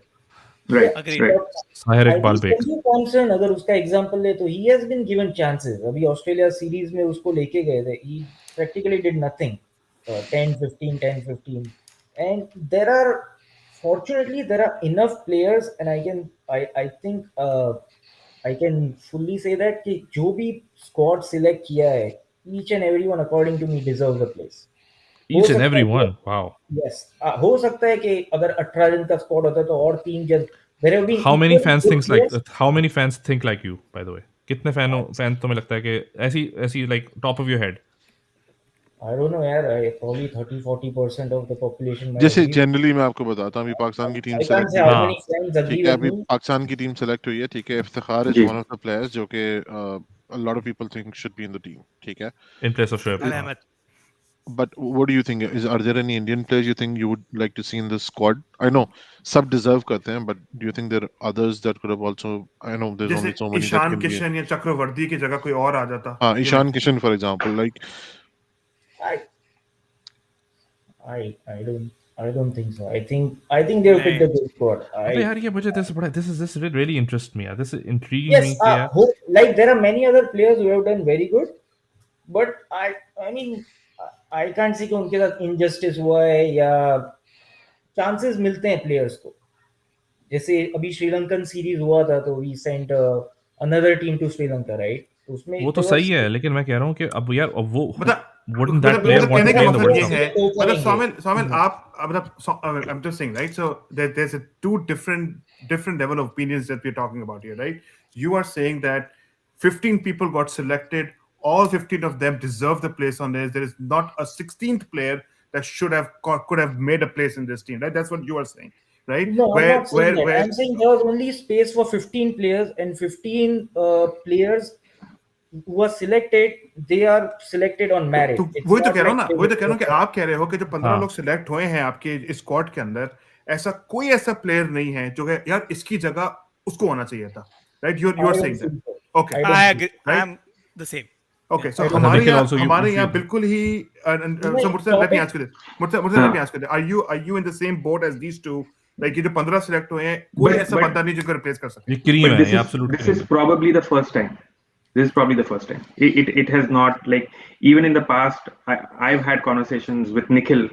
Right. Agreed. Right. Sahir I Iqbal think Baig Sanju Samson अगर उसका example ले तो he has been given chances. अभी Australia series में उसको लेके गए थे, he practically did nothing. 10-15 and fortunately there are enough players and I think I can fully say that कि जो भी squad select किया है, each and everyone according to me deserves a place. each and सकता every है कि- one. Wow. Yes, हो सकता है कि अगर 18 जन का स्क्वाड होता तो और team just there have been How many equally fans good thinks like players. how many fans think like you, by the way? कितने फैन तुम्हें लगता है कि ऐसी like top of your head? I don't know यार, probably 30-40% of the population might जैसे agree. Generally मैं आपको बताता हूँ, अभी पाकिस्तान की team I can't select say हुई how हाँ। many friends agree ठीक है, with अभी me. पाकिस्तान की टीम सेलेक्ट हुई है, ठीक है? इफ्तिखार इज जी। वन ऑफ द प्लेयर्स जो कि a lot of people think should be in the team, ठीक है? In place of Shoaib. And Ahmed. But what do you think? Are there any Indian players you think you would like to see in this squad? I know सब deserve करते हैं, but do you think there are others that could have also? I know there's जैसे only so many that Ishan can be. Kishan या चक्रवर्ती की जगह कोई और आ जाता। हाँ, Ishan Kishan for example, like I don't think so. I think they'll pick the good squad. अबे यार ये मुझे this really interests me यार, this is intriguing Yes, me कि यार like there are many other players who have done very good, but I mean I can't see कि उनके साथ injustice हुआ है या chances मिलते हैं players को। जैसे अभी श्रीलंकन सीरीज हुआ था तो we sent another team to Sri Lanka, right? तो उसमें वो तो सही है, लेकिन मैं कह रहा हूँ कि अब यार अब वो मतलब wouldn't that player want कहने to का play in the मतलब World ये Cup? है, तो मतलब करेंगे। Saumil आप मतलब I'm just saying, right? So there's a two different level of opinions that we're talking about here, right? You are saying that 15 people got selected, all 15 of them deserve the place on this. There is not a 16th player that could have made a place in this team, right? That's what you are saying. right? No, I'm where not saying that. where I'm saying there was only space for 15 players, and 15 players who were selected, they are selected on merit. तो It's वही तो not कह रहा हूँ like ना, वही तो कह रहा हूँ कि आप कह रहे हो कि जो 15 हाँ। लोग सिलेक्ट हुए हैं आपके इस स्क्वाड के अंदर, ऐसा कोई ऐसा प्लेयर नहीं है जो कि यार इसकी जगह उसको होना चाहिए था, right? You I are don't saying that, think so. Okay, I don't I think agree. right? I'm the same. Okay. So I don't हमारे Nikhil यहाँ also, हमारे यहाँ you- बिल्कुल ही नहीं, so मुझसे let me topic- ask you this, मुझसे let me ask you this, are you in the same boat as these two? Like ये जो 15 सिलेक्ट हुए हैं, कोई But- ऐसा but- बंदा नहीं जिसको रिप्लेस कर सके. ये क्रीम But है, this ये is absolute this cream is है. probably the first time. This is probably the first time. It has not, like, even in the past, I've had conversations with Nikhil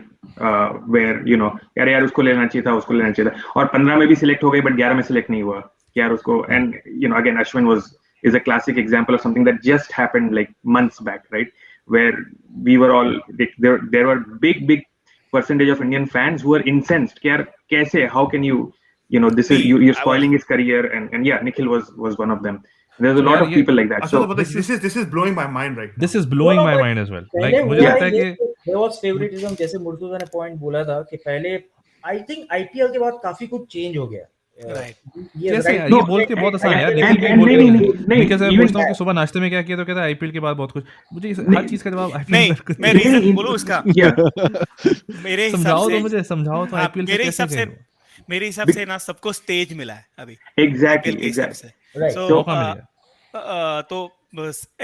where यार उसको लेना चाहिए था, उसको लेना चाहिए था, और 15 में भी सिलेक्ट हो गए बट 11 में सिलेक्ट नहीं हुआ यार उसको. And again, Ashwin is a classic example of something that just happened like months back, right? Where we were all like, there were big percentage of Indian fans who were incensed. यार कैसे, how can this is you're spoiling his career, and yeah, Nikhil was one of them. There's a lot यार of ये- people like that. अच्छा, So तो पता this is blowing my mind right now. This is blowing No, my but mind as well. पहले Like मुझे हुआ लगता है ये कि there was favoritism, जैसे मुर्तुजा ने पॉइंट बोला था कि पहले I think IPL के बाद काफी कुछ चेंज हो गया. Right. कैसे यार, No, ये बोल के बहुत आसान है यार. and- निखिल भी and बोल के नहीं, निखिल से मैं even पूछता हूँ कि that- सुबह नाश्ते में क्या किया, तो कहता है आईपीएल के बाद बहुत कुछ. मुझे हर चीज का जवाब नहीं, आईपीएल मैं रीजन बोलूं इसका. Yeah. मेरे हिसाब समझाओ से तो मुझे, समझाओ तो हाँ, आईपीएल से कैसे चेंज हुआ. मेरे हिसाब से ना सबको स्टेज मिला है अभी Exactly, IPL के हिसाब से. Right. So, मौका मिल गया. तो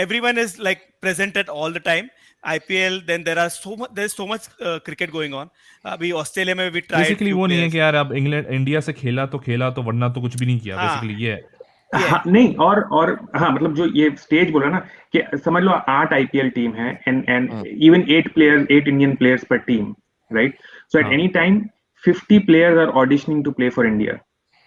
everyone is like presented all the time. IPL, then there's so much cricket going on. अभी ऑस्ट्रेलिया में भी tried बेसिकली few वो नहीं है players. कि यार अब इंग्लैंड इंडिया से खेला तो वरना तो कुछ भी नहीं किया. हाँ. बेसिकली ये है. Yeah. हाँ, नहीं, और हाँ, मतलब जो ये स्टेज बोला ना कि समझ लो 8 आईपीएल टीम है, and even 8 Indian players per team, right? So at हाँ. any time 50 players are auditioning to play for India.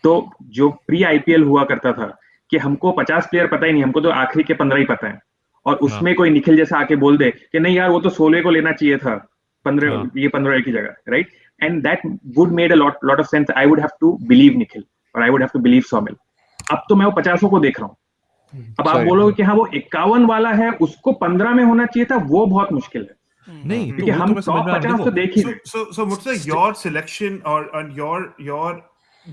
तो जो प्री आईपीएल हुआ करता था कि हमको 50 प्लेयर पता ही नहीं, हमको तो आखिरी के 15 ही पता है, और उसमें कोई निखिल जैसा आके बोल दे कि नहीं यार वो तो 16 को लेना चाहिए था, 15 ये 15 की जगह, right? And that would made a lot of sense. I would have to believe Nikhil, or I would have to believe Somil. अब तो मैं वो 50 को देख रहा हूँ. अब आप सही. बोलोगे कि हाँ वो 51 वाला है, उसको 15 में होना चाहिए था, वो बहुत मुश्किल है, नहीं क्योंकि तो वो हम तो मैं समझ टॉप में आ रहा 50 हूँ. तो देख ही So, रहे. so what's your selection or your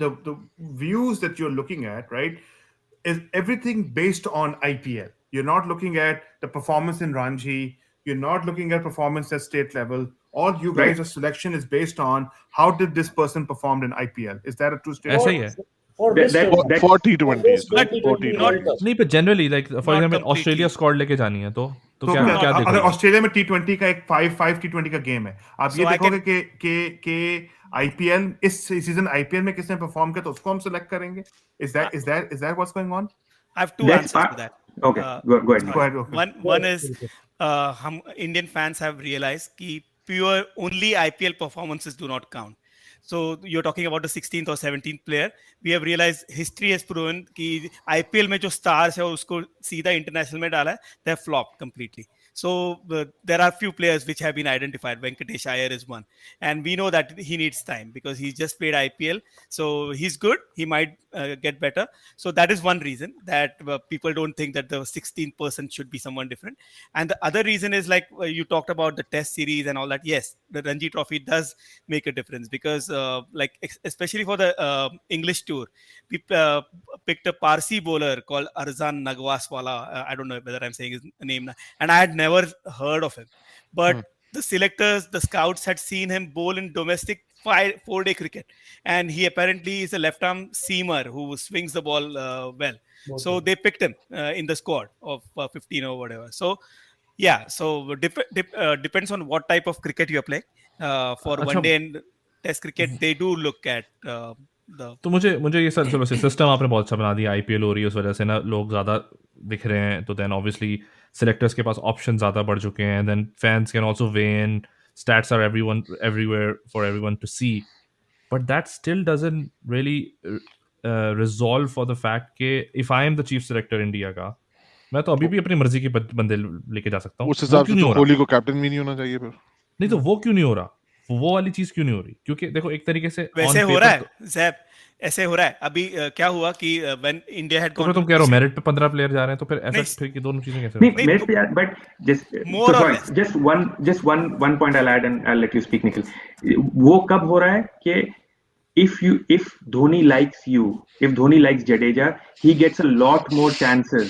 the views that you're looking at, right? Is everything based on IPL? You're not looking at the performance in Ranji. You're not looking at performance at state level. All you guys' Right. selection is based on how did this person perform in IPL. Is that a true statement? ऐसा ही है. For this That- tournament, that- For T20s, this but 2020 T20s. World Cup. नहीं पर generally like for Not example completely. Australia squad लेके जानी है तो तो क्या क्या अगर देखोगे? ऑस्ट्रेलिया में T20 का एक 5 T20 का गेम है, आप So ये I देखोगे कि आईपीएल इस सीजन आईपीएल में किसने परफॉर्म किया तो उसको हम सेलेक्ट करेंगे. Is that what's going on? I have two That's answers part- to that. Okay, go ahead. Go ahead. Okay. One is हम Indian fans have realized कि pure only IPL performances do not count. So you're talking about the 16th or 17th player. We have realized history has proven कि IPL में जो stars है उसको सीधा international में डाला है, they have flopped completely. So there are few players which have been identified. Venkatesh Iyer is one, and we know that he needs time because he's just played IPL. So he's good. He might get better. So that is one reason that people don't think that the 16th person should be someone different. And the other reason is like you talked about the Test series and all that. Yes, the Ranji Trophy does make a difference because like especially for the English tour, we picked a Parsi bowler called Arzan Nagwaswala. I don't know whether I'm saying his name, and I had never heard of him. But the selectors, the scouts had seen him bowl in domestic 4-day cricket, and he apparently is a left-arm seamer who swings the ball well. So they picked him in the squad of 15 or whatever. So yeah, so depends on what type of cricket you're playing. For अच्छा. one day and Test cricket, they do look at the. तो मुझे ये sir चलो system आपने बहुत अच्छा बना दिया. आईपीएल हो रही है उस वजह से ना लोग ज़्यादा दिख रहे हैं, तो देन ऑब्वियसली सिलेक्टर्स के पास ऑप्शन ज़्यादा बढ़ चुके हैं. Then fans can also weigh in. Stats are everywhere for everyone to see, but that still doesn't really resolve for the fact कि if I am the chief selector India का, मैं तो अभी भी अपनी मर्जी के बंदे लेके जा सकता हूँ. उस हिसाब से तो कोहली को कैप्टन भी नहीं होना चाहिए फिर. नहीं तो वो क्यों नहीं हो रहा? वो वाली चीज क्यों नहीं हो रही? क्योंकि देखो एक तरीके से वैसे हो रहा है ज़ैब, ऐसे हो रहा है अभी. क्या हुआ कि when India had gone, तो तुम कह रहे हो मेरिट पे 15 प्लेयर जा रहे हैं, तो फिर ऐसा फिर कि दोनों चीजें कैसे? नहीं, मेरिट पे, but just one point I'll add and I'll let you speak, Nikhil. वो कब हो रहा है कि if Dhoni likes you, if Dhoni likes Jadeja, he gets a lot more chances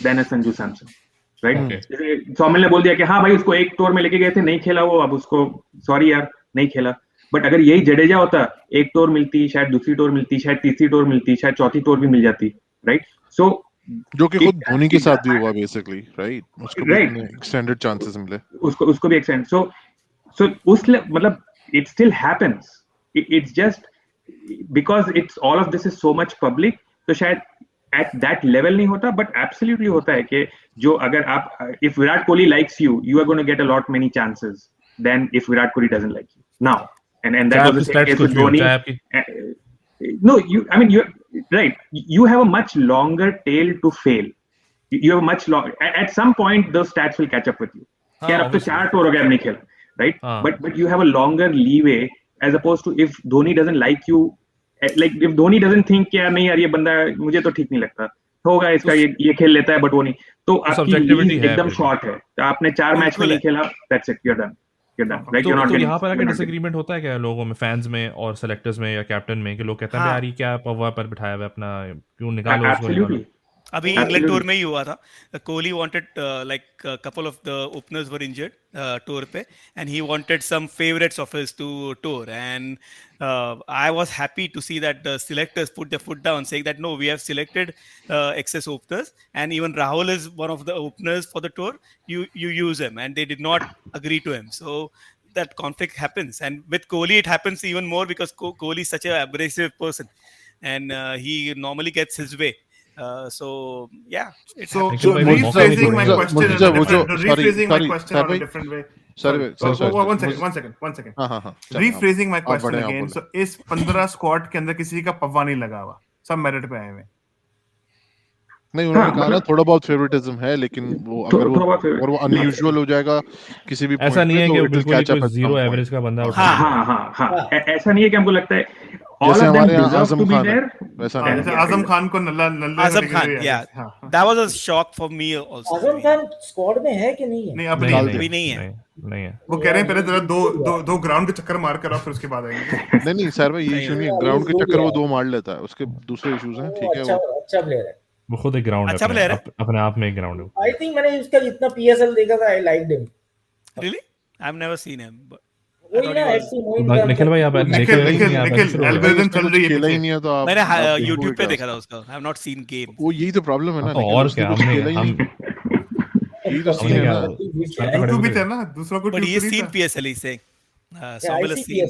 than a Sanju Samson, right? Okay. जैसे सौमिल ने बोल दिया कि हाँ भाई उसको एक टूर में लेके गए थे, नहीं खेला वो, अब उसको सॉरी यार नहीं खेला. बट अगर यही जडेजा होता, एक टूर मिलती, शायद दूसरी टूर मिलती, शायद तीसरी टूर मिलती, शायद चौथी टूर भी मिल जाती, राइट? सो जो कि खुद धोनी के साथ भी हुआ बेसिकली, राइट? उसको भी एक्सटेंडेड चांसेस मिले, उसको भी एक्सटेंड. सो उस मतलब it still happens. It's just because it's all of this is so much public, तो शायद at that level नहीं होता, but absolutely होता है कि जो अगर आप if Virat Kohli likes you, you are going to get a lot many chances than if Virat Kohli doesn't like you. Now, and that was the same case with Dhoni. No, I mean, you're right. You have a much longer tail to fail. You have a much long. At some point, those stats will catch up with you. यार अब तो 4 tour हो गया नहीं खेल, right? But you have a longer leeway as opposed to if Dhoni doesn't like you, like if Dhoni doesn't think कि यार नहीं यार ये बंदा मुझे तो ठीक नहीं लगता, होगा इसका ये खेल लेता है, but वो नहीं, तो आपकी लीज एकदम शॉर्ट है. आपने 4 मैच में नहीं खेला, that's it, you're done. Right? तो यहाँ पर अगर डिसएग्रीमेंट होता है क्या लोगों में, फैंस में और सेलेक्टर्स में या कैप्टन में, कि लोग कहते हैं यार ये क्या पवा पर बिठाया हुआ अपना, क्यों निकालो उसको? अभी इंग्लैंड टूर में ही हुआ था. Kohli wanted like couple of the openers were injured tour पे, and he wanted some favourites of his to tour, एंड I was happy to see that the selectors put their foot down, saying that no, we have selected excess openers, and even Rahul is one of the openers for the tour. You use him, and they did not agree to him. So that conflict happens, and with Kohli it happens even more because Kohli is such an abrasive person, and he normally gets his way. So yeah. So rephrasing my question in a different way. Sorry. One second. Rephrasing my question again. So इस 15 squad के अंदर किसी का पव्वा नहीं लगा हुआ, सब merit पे आए हुए. नहीं, उन्होंने कहा ना थोड़ा बहुत फेवरेटिज्म है, लेकिन वो अगर वो अनयूजुअल हो जाएगा किसी भी, ऐसा नहीं है कि बिल्कुल जीरो एवरेज का बंदा उठा. हाँ, ऐसा नहीं है कि हमको लगता है जैसे हमारे आजम खान है, वैसा नहीं. जैसे आजम खान को Azam Khan, yeah, that was a shock for me also. Azam Khan squad में है कि नहीं है? नहीं, अब नहीं है. वो कह रहे हैं पहले जरा दो ग्राउंड के चक्कर मार कर आओ, फिर उसके बाद आएंगे. नहीं सर भाई, ये इशू नहीं है, ग्राउंड के चक्कर वो 2 मार लेता है, उसके दूसरे इश्यूज हैं, ठीक है. वो अच्छा प्लेयर है, वो खुद एक ग्राउंड अच्छा प्लेयर है, अपने आप में एक ग्राउंड है. आई थिंक मैंने उसका जितना पीएसएल देखा था, I liked him. Really? I've never seen him. Nikhil भाई आप एल्गोरिथम चल रही है, खेला ही नहीं है तो आप, मैंने YouTube पे देखा था उसका. I have not seen game. वो यही तो प्रॉब्लम है ना. और क्या, हमने YouTube भी था ना, दूसरा को. But he has seen PSL, he's saying. Somebody has seen.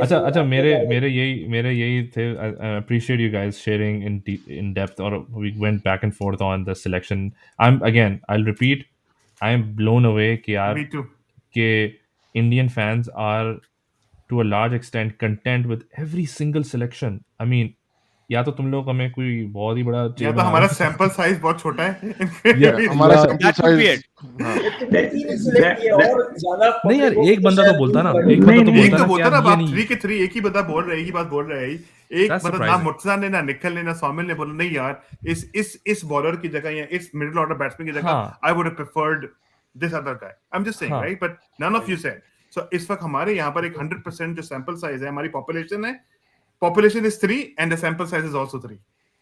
अच्छा मेरे यही थे. I appreciate you guys sharing in depth, or we went back and forth on the selection. I'll repeat, I am blown away कि यार, Me too. कि Indian fans are to a large extent content with every single selection. I mean, या तो तुम लोग हमें कोई बहुत ही बड़ा, या तो हमारा सैंपल साइज बहुत छोटा है, हमारा सैंपल साइज नहीं यार, एक बंदा तो बोलता ना, एक तो बोलता ना, बात 3 के 3 एक ही बंदा बोल रहा है, एक ही बात बोल रहा है. एक मतलब ना मुर्तजा ने, ना निखिल ने, ना सौमिल ने बोला नहीं यार, इस बॉलर की जगह या इस मिडिल ऑर्डर बैट्समैन की जगह I would have preferred this other guy. I am just saying, right? But none of you said. So इस वक्त हमारे यहाँ पर एक 100% जो सैंपल साइज है, हमारी पॉपुलेशन है, population is 3 and the sample size is also 3,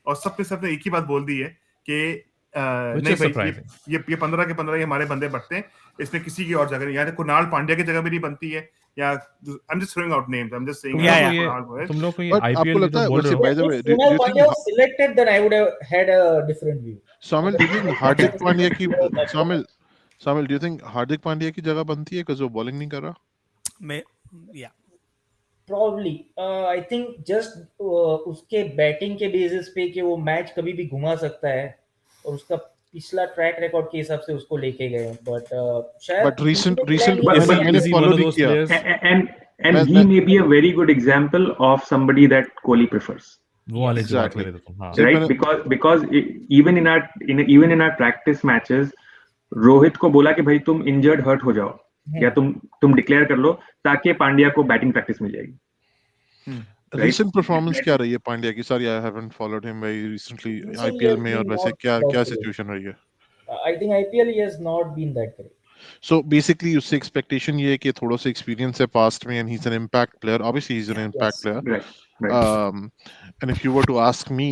और सबने एक ही बात बोल दी है कि नहीं भाई, ये 15 के 15 ये हमारे बंदे बढ़ते हैं, इसमें किसी की और जगह नहीं. यार कुणाल पांड्या की जगह भी नहीं बनती है, या I am just throwing out names, I am just saying. तुम लोग को ये आईपीएल जो बोल रहे हो, by the way, do you think selected, then I would have had a different view. Saumil, do you think Hardik Pandya की Saumil, do you think Hardik Pandya की जगह बनती है because वो बॉलिंग नहीं कर रहा? Yeah. Probably. I think just उसके बैटिंग के बेसिस पे कि वो मैच कभी भी घुमा सकता है, और उसका पिछला ट्रैक रिकॉर्ड के हिसाब से उसको लेके गए. बट शायद But recent मैंने फॉलो नहीं किया. And he may be a very good example of somebody that Kohli prefers. वो वाले जो बात कर रहे थे तुम, हाँ. Right? Because even in our practice matches, Rohit को बोला कि भाई तुम इंजर्ड हर्ट हो जाओ, या तुम डिक्लेयर कर लो, ताकि पांड्या को बैटिंग प्रैक्टिस मिल जाएगी. Recent performance क्या रही है पांड्या की? Sorry, I haven't followed him very recently IPL में, और वैसे क्या सिचुएशन रही है? I think IPL he has not been that great. So basically उससे expectation ये है कि थोड़ा सा experience है past में and he's an impact player. Obviously he's an impact player. Right. And if you were to ask me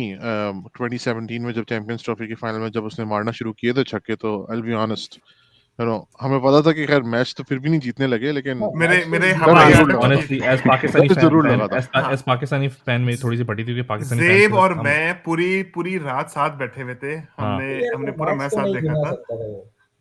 2017 में जब Champions Trophy के final में जब उसने मारना शुरू किए थे छक्के तो I'll be honest, you know, हमें पता था कि खैर मैच तो फिर भी नहीं जीतने लगे लेकिन मेरे हाँ, हमारे जरूर यहाँ लगा। honestly as Pakistani डर जरूर fan, लगा था। as Pakistani fan में थोड़ी सी पटी थी क्योंकि पाकिस्तानी fans ज़ेब के और साथ मैं पूरी रात साथ बैठे हुए थे। हमने पूरा मैच साथ देखा था।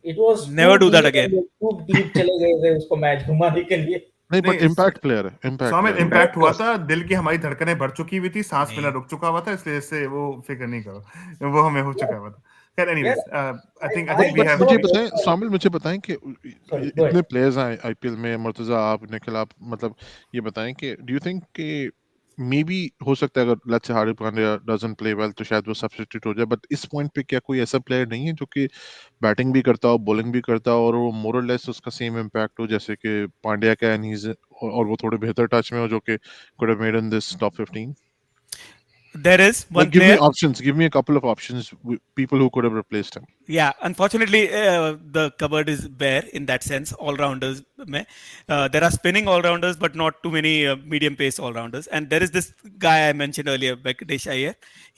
It was Never too do that deep again. and वो too deep चले गए थे उसको मैच घुमाने के लिए। नहीं but नहीं, impact player है, impact सो हमें player। इम्पैक्ट हुआ था, दिल की हमारी धड़कनें बढ़ चुकी हुई थी, सांस नहीं। लेना रुक चुका हुआ था, इसलिए इससे वो फिक्र नहीं करो, वो हमें हो चुका हुआ था। खैर anyways, I think I we but have मुझे saw- बताएं शामिल, मुझे बताएं कि Sorry, go इतने ahead. प्लेयर्स हैं आईपीएल में, मुर्तजा आप, निखिल आप, मतलब ये बताएं कि डू यू थिंक कि मे बी हो सकता है अगर let's say Hardik Pandya doesn't play well तो शायद वो सब्स्टिट्यूट हो जाए, बट इस पॉइंट पे क्या कोई ऐसा प्लेयर नहीं है जो कि बैटिंग भी करता हो, बॉलिंग भी करता हो और वो मोर और लेस उसका सेम इम्पैक्ट हो जैसे कि पांड्या का, एंड ही और वो थोड़े बेहतर टच में हो जो कि could have made in this top 15? There is one Like, give player. me options, give me a couple of options, people who could have replaced him. Yeah, unfortunately, the cupboard is bare in that sense. All-rounders, mein. There are spinning all-rounders, but not too many medium-pace all-rounders. And there is this guy I mentioned earlier, Venkatesh Iyer.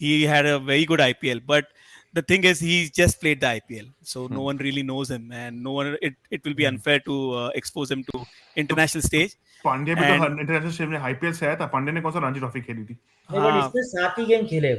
He had a very good IPL, but the thing is, he just played the IPL, so no one really knows him, and no one. It will be unfair to expose him to international stage. Pandya भी तो And- international stage में IPL से आया था। पांड्या ने कौन सा Ranji trophy खेली थी? नहीं, but हाँ। इसने 7 ही गेम खेले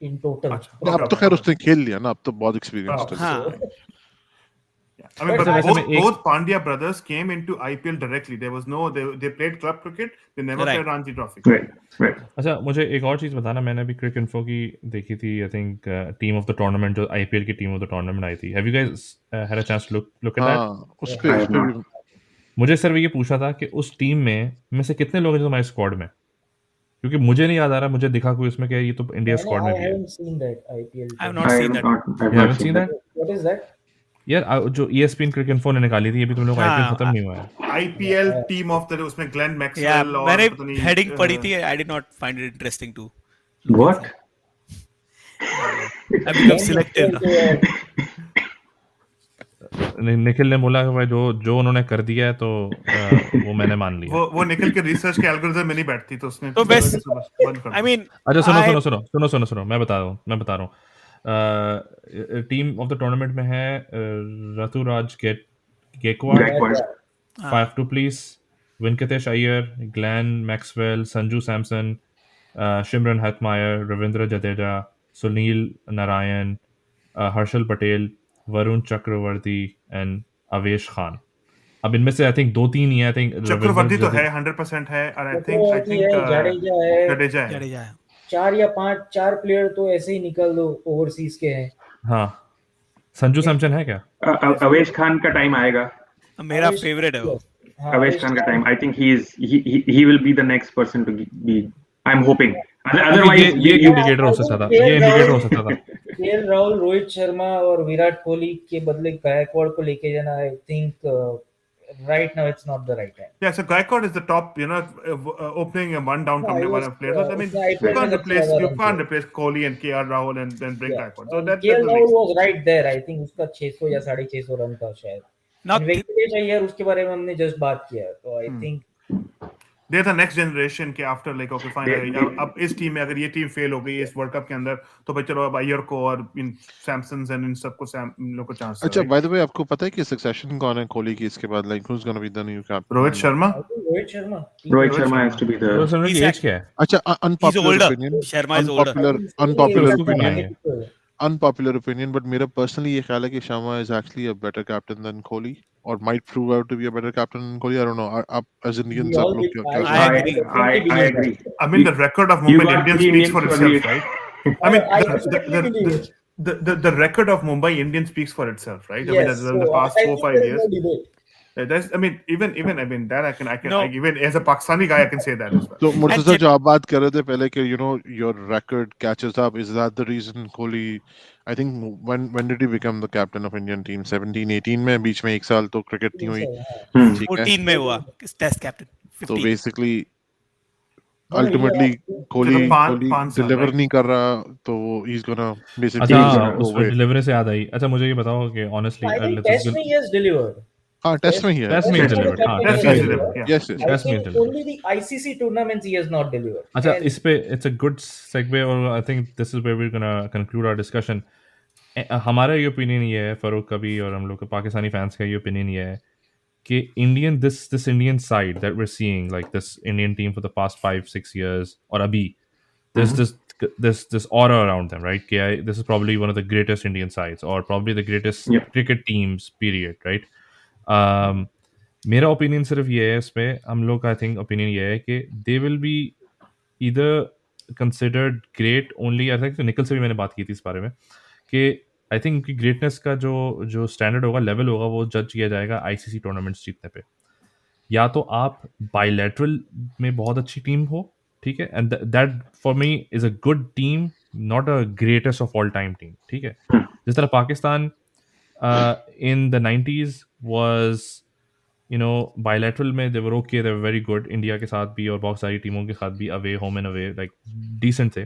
in total. अच्छा, अब तो खैर उसने खेल लिया ना, अब तो बहुत एक्सपीरियंस है। हाँ। I mean, but But वैसे में both Pandya brothers came into IPL directly. There was no, they played club cricket. They never Right. played Ranji Trophy. Right. अच्छा मुझे एक और चीज़ बताना, मैंने अभी क्रिक इन्फो की देखी थी, I think team of the tournament, जो आईपीएल की टीम ऑफ द टूर्नामेंट आई थी। Have you guys had a chance to look at that? हाँ, उस पे I have भी मुझे सिर्फ ये पूछा था कि उस टीम में से कितने लोग हैं जो हमारे स्क्वाड में, क्योंकि मुझे नहीं याद आ रहा, मुझे दिखा कोई उसमें क्या ये तो इंडिया स्क्वाड में I भी है। haven't seen that IPL. I have not I seen have that. not. I have You not haven't seen that? What is that? यार जो ESPN क्रिक इन्फो ने निकाली थी, अभी तुम लोग आईपीएल हाँ, खत्म नहीं हुआ है। IPL team of the उसमें Glenn Yeah, Maxwell और मैंने पता नहीं, heading पढ़ी थी. I did not find it interesting to. What? I become selective now. Nikhil ने बोला कि भाई जो उन्होंने कर दिया है तो वो मैंने मान लिया। वो निकल के रिसर्च के एल्गोरिथम में नहीं बैठती, तो उसने तो best- बंद कर I mean, अच्छा I- सुनो, मैं बता रहा हूँ। टीम ऑफ द टूर्नामेंट में है Ruturaj Gaikwad, Gaikwad. Faf du Plessis, Venkatesh Iyer, Glenn Maxwell, Sanju Samson, Shimron Hetmyer, Ravindra Jadeja, Sunil Narine, Harshal Patel, Varun Chakravarthy and Avesh Khan. अब इनमें से आई थिंक 2-3 ही है। आई थिंक चक्रवर्ती तो है, 100% है, और आई थिंक जाडेजा है, जडेजा है। जडेजा है। 4 या 5 4 प्लेयर तो ऐसे ही निकल दो, ओवरसीज के हैं। हाँ, संजू सैमसन है क्या? अवेश खान का टाइम आएगा। मेरा फेवरेट है वो। हाँ, अवेश खान का time, I think he will be the next person to be. I'm hoping. Otherwise, ये इंडिकेटर हो सकता था, ये इंडिकेटर हो सकता था। केएल राहुल, रोहित शर्मा और विराट कोहली के बदले गायकवाड़ को लेके जाना, I think right now it's not the right time. Yeah, so Gaikwad is the top, opening one down Yeah, from he one was, of players. I mean, yeah, you can't replace run. Kohli and KR Rahul and then bring Yeah. Gaikwad. So that KL will Rahul make was right there. I think उसका 600 या 650 run था शायद। Now, Venkatesh Iyer उसके बारे में हमने just बात किया, तो I think they're the next generation के after like okay fine, They- अब इस टीम में अगर ये टीम फेल हो गई इस वर्ल्ड कप के अंदर, तो भाई चलो अब अय्यर को और इन सैमसन्स एंड इन सबको इन लोगों को चांस। अच्छा, बाय द वे आपको पता है कि सक्सेशन कौन है कोहली की इसके बाद, like who is gonna be the new captain? Rohit Sharma. Rohit Sharma Rohit Sharma has to be the. Rohit Sharma की He's एज क्या है? अच्छा, He's unpopular older. Opinion, Sharma is older. Unpopular उसको क्यों ओपिनियन, नहीं है? अनपॉपुलर ओपिनियन, बट मेरा पर्सनली ये ख्याल है कि Sharma is actually a better captain than Kohli, और might prove out to be a better captain than Kohli. I don't no, आप एज इंडियंस आप लोग क्या I agree. I agree. I mean, the record of You Mumbai got Indians three speaks for Indians itself, for right? I mean, I the, definitely believe it. the record of Mumbai Indians speaks for itself, right? I mean, Yes, the past 4-5 years. No debate. That's, I mean, even I mean that I can No. even as a Pakistani guy I can say that as well. तो Murtaza And जो आप बात कर रहे थे पहले कि your record catches up, is that the reason Kohli, I think when did he become the captain of Indian team? 17-18 में, बीच में एक साल तो क्रिकेट नहीं हुई, Hmm. ठीक है? 14 में हुआ टेस्ट कैप्टन। तो 15 बेसिकली No, अल्टीमेटली कोहली चलो, पाँच साल, डिलीवर right? नहीं कर रहा, तो ही इज गोना बेसिकली अच्छा, go उस away. डिलीवरी से याद आई। अच्छा मुझे ये बताओ कि ऑनेस्टली I think Test में he has delivered. हाँ टेस्ट में ही है. Test में he's delivered. हाँ, Test test में में he's he's delivered, delivered. yeah. Yes, yes. I Test में he's think delivered. only the ICC tournaments he has not delivered. अच्छा, And इस पे it's a good segue और I think this is where we're gonna conclude our discussion. हमारा ये opinion ये है, फरूक का भी और हम लोग के पाकिस्तानी फैंस का ये ओपिनियन ये है कि this Indian side that we're seeing, like this Indian team for the past 5-6 years और अभी there's this aura around them, right? This is probably one of the greatest Indian sides or probably the greatest Yeah. cricket teams, period, right? मेरा opinion सिर्फ ये है इसमें, हम लोग का आई थिंक ओपिनियन ये है कि they will be either considered great only. I think निकल से भी मैंने बात की थी इस बारे में कि आई थिंक उनकी ग्रेटनेस का जो स्टैंडर्ड होगा, लेवल होगा, वो जज किया जाएगा आईसीसी टूर्नामेंट्स जीतने पे. या तो आप बायलैटरल में बहुत अच्छी टीम हो, ठीक है, and that for me is a good team, not a greatest of all time team, ठीक है. जिस तरह Pakistan in the 90s was, you know, bilateral में they were okay, they were very good. India के साथ भी और बहुत सारी टीमों के साथ भी away, home and away, like decent थे.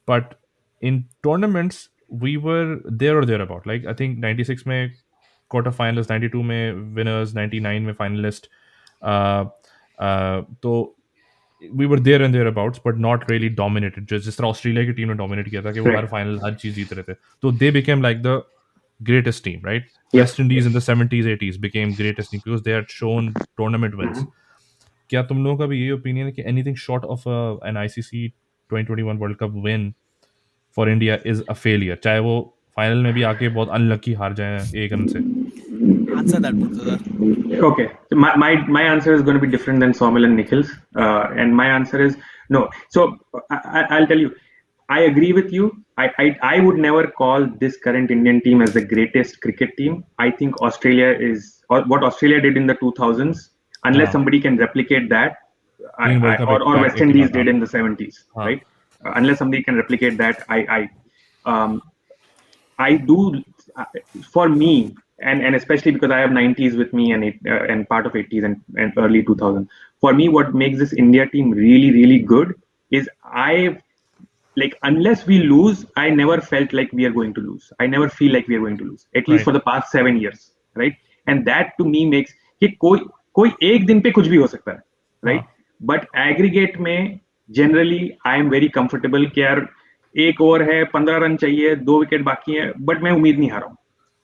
But in tournaments we were there or thereabout. Like I think 96 में quarter finalists, 92 में winners, 99 में finalist. तो we were there and thereabouts, but not really dominated. जिस तरह ऑस्ट्रेलिया की team ने dominate किया था कि वो हर फाइनल हर चीज जीत रहे थे, तो they became like the greatest team, right? Yes. West Indies in the 70s 80s became greatest team because they had shown tournament wins. क्या तुम लोगों का भी ये ओपिनियन है कि anything short of an ICC 2021 World Cup win for India is a failure, चाहे वो फाइनल में भी आके बहुत अनलकी हार जाए एक रन से? Answer that, Murtaza. Okay, so my answer is going to be different than Somil and Nikhil's, and my answer is no. So I'll tell you, I agree with you. I would never call this current Indian team as the greatest cricket team. I think Australia is, or what Australia did in the 2000s, unless somebody can replicate that, or West Indies did in the 70s, right? Unless somebody can replicate that, I do, for me, and especially because I have 90s with me and part of 80s and early 2000s. For me, what makes this India team really, really good is like, unless we lose, I never felt like we are going to lose. I never feel like we are going to lose, at least for the past 7 years, right? And that to me makes कि कोई एक दिन पे कुछ भी हो सकता है, right? But aggregate में generally I am very comfortable कि यार एक ओवर है, 15 रन चाहिए, 2 विकेट बाकी है, बट मैं उम्मीद नहीं हारा हूँ.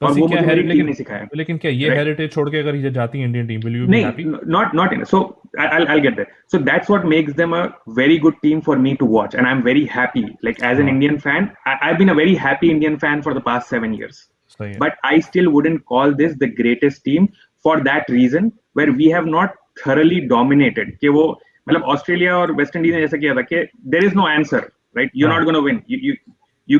और वो मुझे मेरी टीम ने सिखाया. लेकिन क्या ये हेरिटेज छोड़ के अगर ये जाती है Indian team, will you be happy? Not in. So I'll get there. So that's what makes them a very good team for me to watch, and I'm very happy. Like as an Indian fan, I've been a very happy Indian fan for the past 7 years. But I still wouldn't call this the greatest team for that reason, where we have not thoroughly dominated. कि वो मतलब Australia और West Indies ने जैसा किया था कि there is no answer, right? You're not going to win. You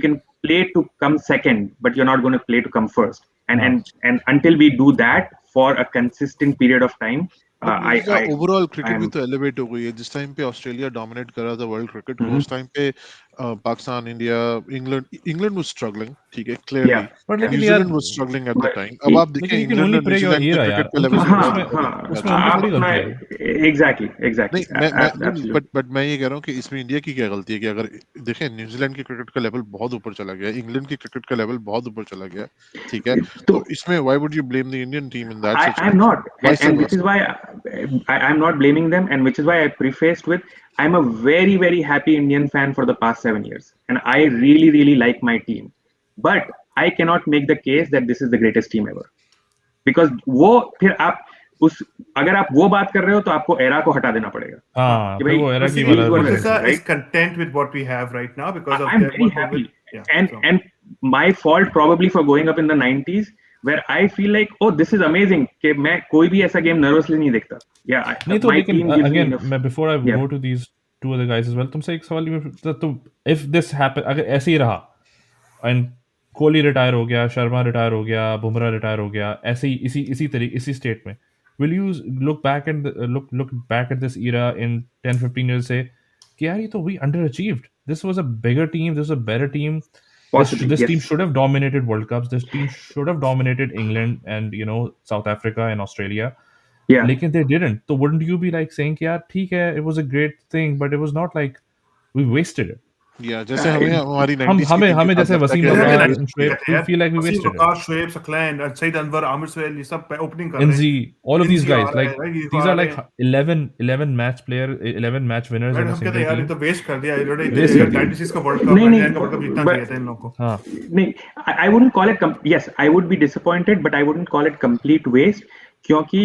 can play to come second, but you're not going to play to come first. And until we do that for a consistent period of time, overall cricket भी तो elevate हो गई है. जिस time पे Australia dominate कर रहा था वर्ल्ड क्रिकेट को, उस टाइम पे Pakistan, India, England was struggling, ठीक है, क्लियरली, बट लेकिन New Zealand was struggling at the time. अब आप देखिए इंग्लैंड और न्यूजीलैंड के क्रिकेट का लेवल एग्जैक्टली. बट मैं ये कह रहा हूँ कि इसमें इंडिया की क्या गलती है कि अगर देखें न्यूजीलैंड के क्रिकेट का लेवल बहुत ऊपर चला गया, इंग्लैंड के क्रिकेट का लेवल बहुत ऊपर चला गया, ठीक है, तो इसमें why would you blame the Indian team in that situation? I'm not, and which is why I'm not blaming them, and which is why I prefaced with I'm a very, very happy Indian fan for the past 7 years, and I really, really like my team. But I cannot make the case that this is the greatest team ever, because वो फिर आप उस अगर आप वो बात कर रहे हो तो आपको एरा को हटा देना पड़ेगा. हाँ, भाई वो एरा की Murtaza is content with what we have right now because of I'm very happy. And my fault probably for going up in the 90s, where I feel like, oh, this is amazing कि मैं कोई भी ऐसा game nervously नहीं देखता. नहीं तो लेकिन again मैं before I go to these two other guys as well, तुमसे एक सवाल ये, तो if this happen, अगर ऐसे ही रहा and कोहली रिटायर हो गया, शर्मा रिटायर हो गया, बुमराह रिटायर हो गया, ऐसे ही इसी तरीके इसी स्टेट में, will you look back at this era in 10-15 years say कि यार ये तो we underachieved, this was a bigger team, this was a better team, this team should have dominated World Cups, this team should have dominated England and South Africa and Australia, लेकिन they didn't. So wouldn't you be like saying कि यार ठीक है, it was a great thing, but it was not like we wasted it? या जैसे हमें हमारी हम 90s की हमें team के हमें साथ जैसे लगता है वसीम कि मुझे हमें भी वकार waste and लगता किया। Shoaib, we है feel like we Wasim wasted it. वकार, शोएब, सकलैन, सईद अनवर, आमिर सुहेल, ये सब ओपनिंग कर रहे Inzi, हैं। all of these इनजी आ guys, रहा like है, right? ये these आ are रहे like हैं। 11 match player, 11 match winners right, in a हम कहते single हैं यार ये team. तो वेस्ट कर दिया इन्होंने, Waste कर दिया। 96 का वर्ल्ड कप, नहीं 99 का वर्ल्ड कप नहीं जीतना चाहिए था इन लोगों को। हाँ, नहीं, I wouldn't call it yes, I would be disappointed, but I wouldn't call it complete waste क्योंकि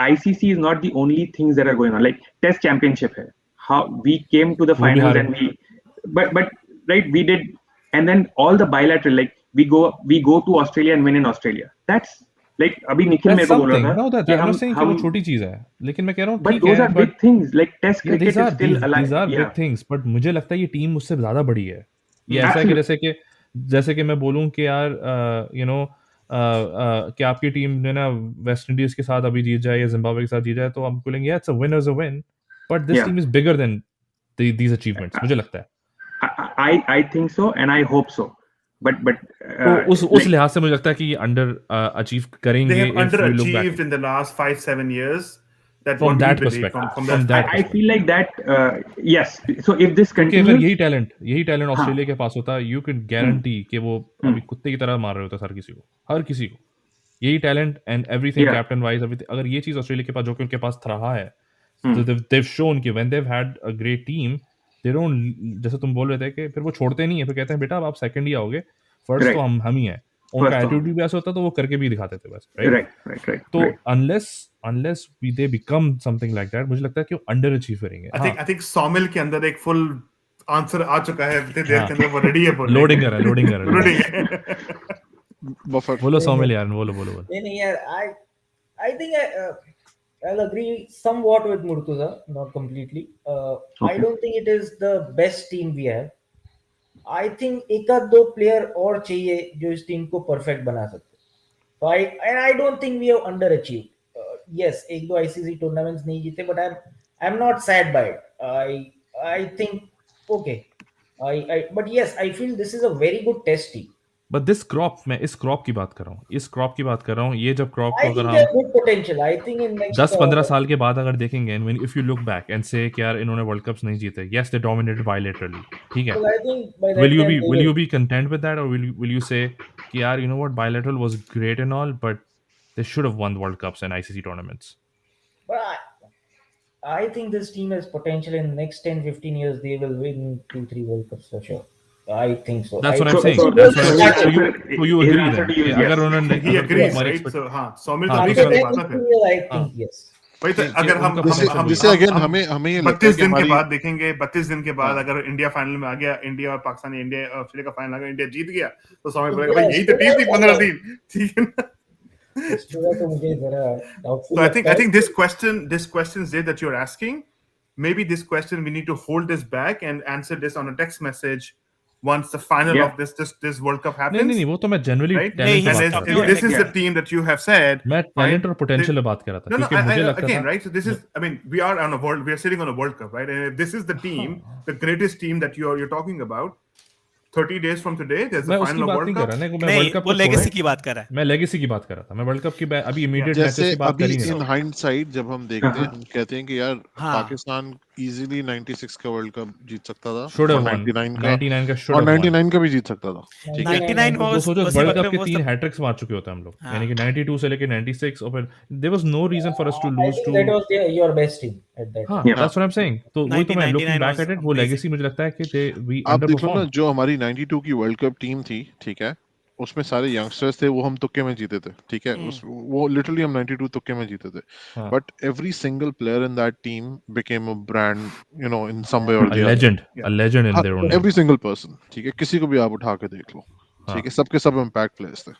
ICC is not the only things that are going on. Like Test Championship है, how we came to the वो भी finals हारे। and but right we did, and then all the bilateral like we go to Australia and win in Australia. That's like अभी Nikhil That's मेरे को बोल रहा something. था No, that कि I'm not saying कि वो छोटी चीज है, लेकिन मैं कह रहा हूँ but ठीक those है, are but big things. Like Test yeah, cricket is still these alive. are Yeah, big things. But मुझे लगता है ये टीम मुझसे ज्यादा बड़ी है। ये ऐसा है कि absolutely. जैसे कि मैं बोलूँ कि यार कि आपकी टीम ने ना वेस्ट इंडीज के साथ अभी जीत जाए या जिम्बाब्वे के साथ जीत जाए, तो हम बोलेंगे yeah, it's a win is a win. But this Yeah. team is bigger than these achievements. मुझे लगता है। I think so and I hope so. But तो उस like लिहाज से मुझे लगता है कि ये अंडर अचीव They करेंगे have if we look back underachieved in the last 5-7 years. That's from what we that believe perspective. from From that that I perspective. feel like that yes. So if this क्योंकि अगर continues, यही talent हाँ, Australia के पास होता, you can guarantee कि वो हम्म, अभी कुत्ते की तरह मार रहे होते हर किसी को यही talent and everything yeah, captain wise everything. अगर ये चीज ऑस्ट्रेलिया के पास जो कि उनके पास रहा है, हम्म, they've shown कि when they've had a great team they don't, जैसे तुम बोल रहे थे कि फिर वो छोड़ते नहीं है, फिर कहते हैं बेटा अब आप सेकंड ही आओगे, फर्स्ट तो right, हम ही हैं। उनका first one, एटीट्यूड भी ऐसा होता तो वो करके भी दिखाते थे बस, राइट? right, तो right. Unless they become something like that, मुझे लगता है कि वो अंडर अचीव करेंगे। I think Sawmill के अंदर एक full आंसर आ चुका है, इतनी देर हाँ, के अंदर वो रेडी है बोलने लोडिंग के कर रहा है, लोडिंग कर रहा लोडिंग है। है। Buffett. बोलो नहीं, सौमिल नहीं, यार, बोलो बोलो बोलो। नहीं, यार, I think I'll agree somewhat with Murtuza, not completely. I Okay. don't think it is the best team we have. I think एक आध दो प्लेयर और चाहिए जो इस टीम को परफेक्ट बना सकते। So I don't think we have underachieved. Yes, एक दो ICC tournaments नहीं जीते, but I'm not sad by it. I think okay. But yes, I feel this is a very good test team. But this crop, मैं इस crop की बात कर रहा हूँ, ये जब क्रॉप I को अगर think they हम have good potential. I think in next 10-15 साल के बाद अगर देखेंगे, if you look back and से कि यार इन्होंने वर्ल्ड कप्स नहीं जीते, यस दे डोमिनेटेड बायलैटरली, ठीक है, because I think by will that you time be they will will. you be content with that, or will you say कि यार you know what, bilateral was great and all, but they should have won world cups and ICC tournaments? But I think this team has potential in the next 10-15 years. They will win 2-3 World Cups for sure. I think so. That's I what I'm think saying. they will That's what I'm saying. start So you his agree answer then to you कि is अगर yes. उन्होंने He अगर agrees, तुम्हारी right? expect So हाँ, Sawmill हाँ, तो after agree कि करने की 10 बात है 15 फिर। years. I हाँ, think yes. वही तो कि अगर हम उनका जिसे potential जिसे भी है। अगेन हमें ये लगता है 32 कि दिन के हमारी बाद देखेंगे, 32 दिन के बाद हाँ, अगर इंडिया फाइनल में आ गया, इंडिया और पाकिस्तान, इंडिया ऑस्ट्रेलिया का फाइनल आ गया, इंडिया जीत गया, तो सौमिल बोलेगा भाई India यही तो टीम थी 15 Australia दिन, ठीक है ना? Australia तो मुझे जरा doubtful So I लगता think है. this question Zaid, that you're asking, maybe this question we need to hold this back and answer this on a text message once the final Yeah. of this World Cup नहीं happens, नहीं नहीं, वो तो मैं generally right? Talent की he's And बात कर talking रहा था। if this is Yeah. the team that you have said, मैं fine. टैलेंट और पोटेंशियल पे बात कर रहा था, No, क्योंकि मुझे लगता again, था right? So this is, I mean, we are sitting on a World Cup, right? And if this is the team, the greatest team that you're talking about, 30 days from today, there's मैं the उसकी final of बात World नहीं कर Cup. रहा ना, मैं नहीं, world cup वो को छोड़ो, लेगेसी की बात कर रहा है। मैं लेगेसी की बात कर रहा था, मैं वर्ल्ड कप की अभी इमीडिएट मैचेस जैसे की बात कर अभी ही नहीं इन रहा। हाइंडसाइट जब हम देखते हैं, हम कहते हैं कि यार हाँ, पाकिस्तान इजीली 96 का वर्ल्ड कप जीत सकता था शुड और हैव वन, 99 का 99 का शुड और हैव वन, 99 का भी जीत सकता था, ठीक है। 99 तो was सोचो वसीम वर्ल्ड कप अकरम के was 3 the हैट्रिक्स मार चुके होते हैं हम लोग, हाँ, यानी कि 92 से लेके 96, और फिर there was no reason for us to I lose think to. that was your best team at that हाँ, time. Yeah. That's what I am saying. तो वही तो मैं looking 1999 back was at it, वो amazing. लेगेसी मुझे लगता है कि दे वी आप देख लो ना, अंडरपरफॉर्म। जो हमारी 92 की वर्ल्ड कप टीम थी, ठीक है, उसमें सारे यंगस्टर्स थे, वो हम तुक्के में जीते थे, ठीक है, उस वो लिटरली हम 92 तुक्के में जीते थे, हाँ, but every single player in that team became a brand, you know, in some way और a the legend, Yeah. A legend in other. Their own right. Every single person, ठीक है, किसी को भी आप उठा के देख लो, हाँ, ठीक है, सबके सब इम्पैक्ट प्लेयर्स थे,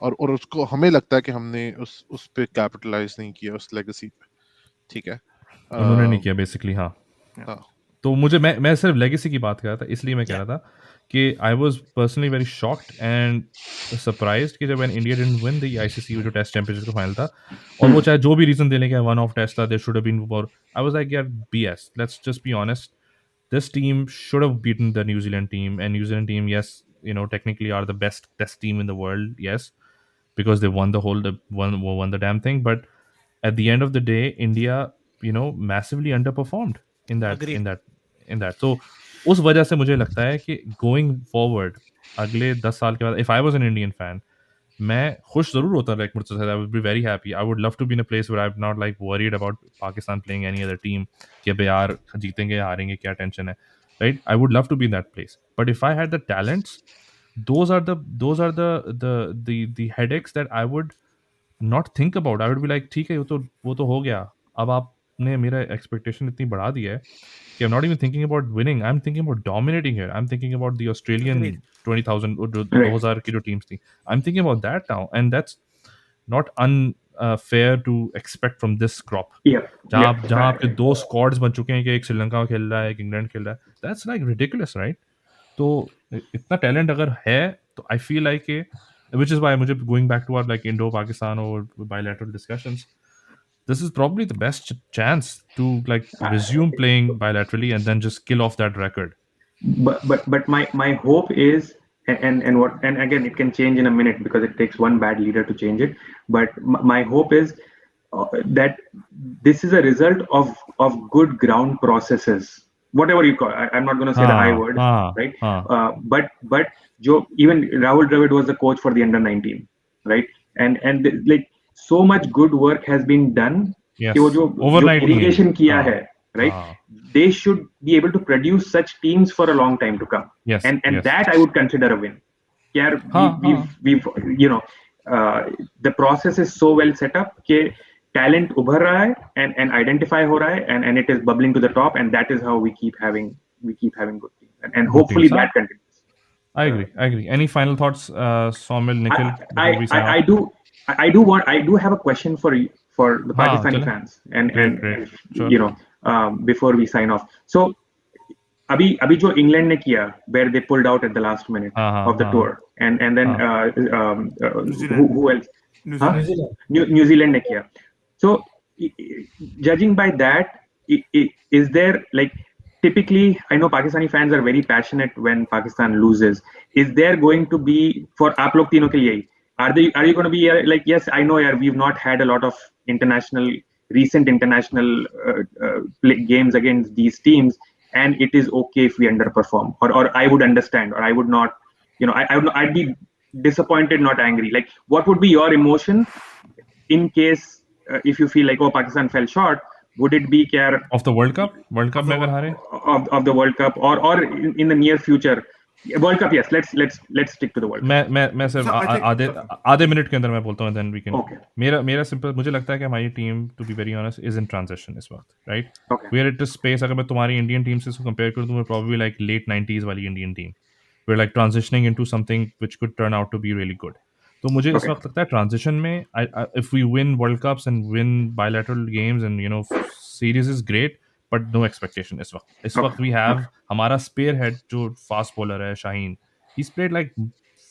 और उसको हमें लगता है कि हमने उस पे कैपिटलाइज नहीं किया, उस लेगेसी पे, ठीक है। उन्होंने नहीं किया बेसिकली। हाँ, हाँ, तो मैं सिर्फ लेगेसी की बात कर रहा था, इसलिए मैं कह रहा था कि I was personally very shocked and surprised कि जब India didn't win the ICC जो टेस्ट चैंपियनशिप का फाइनल था, और वो चाहे जो भी रीजन देने का वन ऑफ टेस्ट था, they should have been more, I was like यार BS, let's just be honest, this team should have beaten the New Zealand team, and New Zealand team, yes, you know, technically are the best test team in the world, yes, because they won won the damn thing, but at the end of the day, India, you know, massively underperformed in agreed. that. So उस वजह से मुझे लगता है कि going forward अगले 10 साल के बाद, if I was an Indian fan, मैं खुश जरूर होता, like Murtaza said, I would be very happy. I would love to be in a place where I'm not like worried about Pakistan playing any other team कि अबे यार जीतेंगे हारेंगे क्या tension है, right? I would love to be in that place. But if I had the talents, those are the headaches that I would not think about. I would be like ठीक है वो तो हो गया, अब आपने मेरा एक्सपेक्टेशन इतनी बढ़ा दी है कि I'm not even thinking about winning. I'm thinking about dominating here. I'm thinking about the Australian Agreed. 20,000 और जो Right. 2000 की जो टीम्स थी. I'm thinking about that now, and that's not unfair to expect from this crop. Yeah. जहाँ आपके दो squads बन चुके हैं कि एक श्रीलंका खेल रहा है, एक इंग्लैंड खेल रहा है. That's like ridiculous, right? तो इतना टैलेंट अगर है तो I feel like which is why मुझे going back to our like Indo-Pakistan or bilateral discussions, this is probably the best chance to like resume playing bilaterally and then just kill off that record. But my hope is, and again it can change in a minute because it takes one bad leader to change it. But my hope is that this is a result of good ground processes, whatever you call. I'm not going to say the I word, right? But even Rahul Dravid was the coach for the under-19, right? And like so much good work has been done. Yes. कि वो जो Overnight irrigation किया हाँ. है, right? They should be able to produce such teams for a long time to come. Yes, And yes. that I would consider a win. Yeah, we've you know, the process is so well set up कि talent उभर रहा है and identify हो रहा है and it is bubbling to the top, and that is how we keep having good teams and hopefully teams. that continues. I agree. Any final thoughts, Saumil, Nikhil? before we sign off? I do have a question for you, for the Pakistani chale. fans, and Great. Sure. you know, before we sign off. So अभी जो England ने किया, where they pulled out at the last minute of the tour, and then who else? New Zealand ने किया. So judging by that, is there like, typically I know Pakistani fans are very passionate when Pakistan loses. Is there going to be, for आप लोग तीनों के लिए, are you going to be like, yes, I know we've not had a lot of recent international games against these teams, and it is okay if we underperform, or I would understand, or I would not, you know, I'd be disappointed, not angry. Like, what would be your emotion in case if you feel like, oh, Pakistan fell short? Would it be care of the World Cup में अगर हारे of the World Cup, or in the near future? World Cup, yes. Let's stick to the World Cup. मैं सिर्फ आधे minute के अंदर मैं बोलता हूँ, then we can. Okay. मेरा सिंपल, मुझे लगता है कि हमारी team, to be very honest, is in transition इस वक्त, right? Okay. We are at this space. अगर मैं तुम्हारी इंडियन टीम से कंपेयर करूँ तो we're probably like late 90s वाली Indian team. We're like transitioning into something which could turn out to be really good. तो मुझे इस वक्त लगता है ट्रांजिशन में, if we win World Cups and win bilateral games and you know series is great, but no expectation इस वक्त we have हमारा spearhead जो fast bowler है Shaheen, he's played like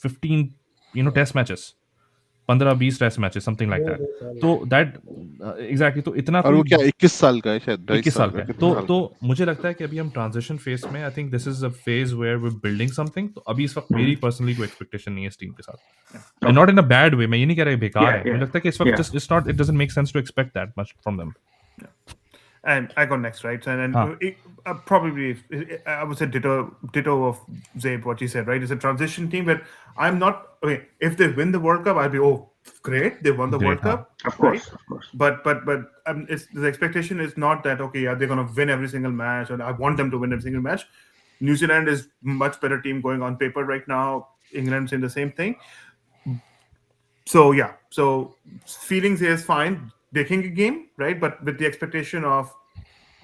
15 test matches, 15-20 test matches, something like that. तो that exactly, तो इतना, और वो क्या 21 साल का है शायद, 21 साल का है. तो मुझे लगता है कि अभी हम ट्रांजिशन फेज में, I think this is a phase where we are building something. तो अभी इस वक्त मेरी पर्सनली कोई एक्सपेक्टेशन नहीं है इस टीम के साथ, and not in a bad way. मैं ये नहीं कह रहा बेकार है, मुझे लगता है कि इस वक्त it's not, it doesn't make sense to expect that much from them. And I go next, right? And probably, I would say ditto of Zabe, what you said, right? It's a transition team, but I'm not. I mean, if they win the World Cup, I'll be, oh, great, they won the World Cup, of course, right? Of course. But the expectation is not that, okay, yeah, they're going to win every single match, and I want them to win every single match. New Zealand is much better team going on paper right now. England's in the same thing. So yeah, so feelings is fine. Taking a game, right? But with the expectation of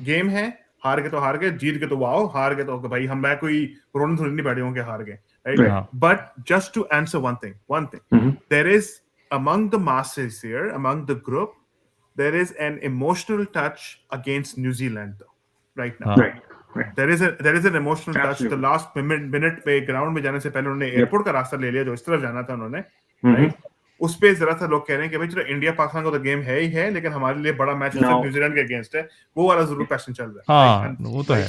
game है, हार गए तो हार गए, जीत गए तो wow, हार गए तो भाई हम मैं कोई रोने थोड़ी नहीं बैठे होंगे हार गए, right? But just to answer one thing, there is among the masses here, among the group, there is an emotional touch against New Zealand though, right now. Right. There is an emotional touch. The last minute पे ground में जाने से पहले उन्होंने airport का रास्ता ले लिया जो इस तरफ जाना था उन्होंने, right? उस पे जरा सा लोग कह रहे हैं कि भाई चलो इंडिया पाकिस्तान का तो गेम है ही है, लेकिन हमारे लिए बड़ा मैच न्यूजीलैंड के अगेंस्ट है, वो वाला जरूर पैशन चल रहा है. हाँ, वो तो है.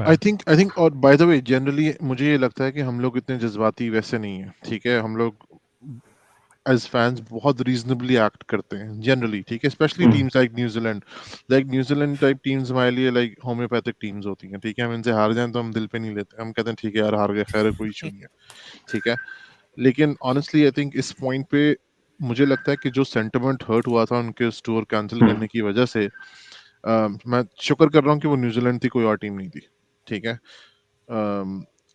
आई थिंक और बाय द वे जनरली मुझे ये लगता है कि हम लोग इतने जज्बाती वैसे नहीं है, ठीक है? हम लोग एज फैंस बहुत रीजनेबली एक्ट करते हैं जनरली, ठीक है, specially teams like New Zealand type teams हमारे लिए लाइक होम्योपैथिक टीम्स होती हैं, ठीक है, हम इनसे हार जाएं तो हम दिल पे नहीं लेते, हम कहते हैं ठीक है यार हार गए, खैर कोई इशू नहीं है, ठीक है। लेकिन ऑनेस्टली आई थिंक इस पॉइंट पे मुझे लगता है कि जो सेंटिमेंट हर्ट हुआ था उनके उस टूर कैंसिल करने की वजह से, मैं शुक्र कर रहा हूँ कि वो न्यूजीलैंड थी, कोई और टीम नहीं थी, ठीक है।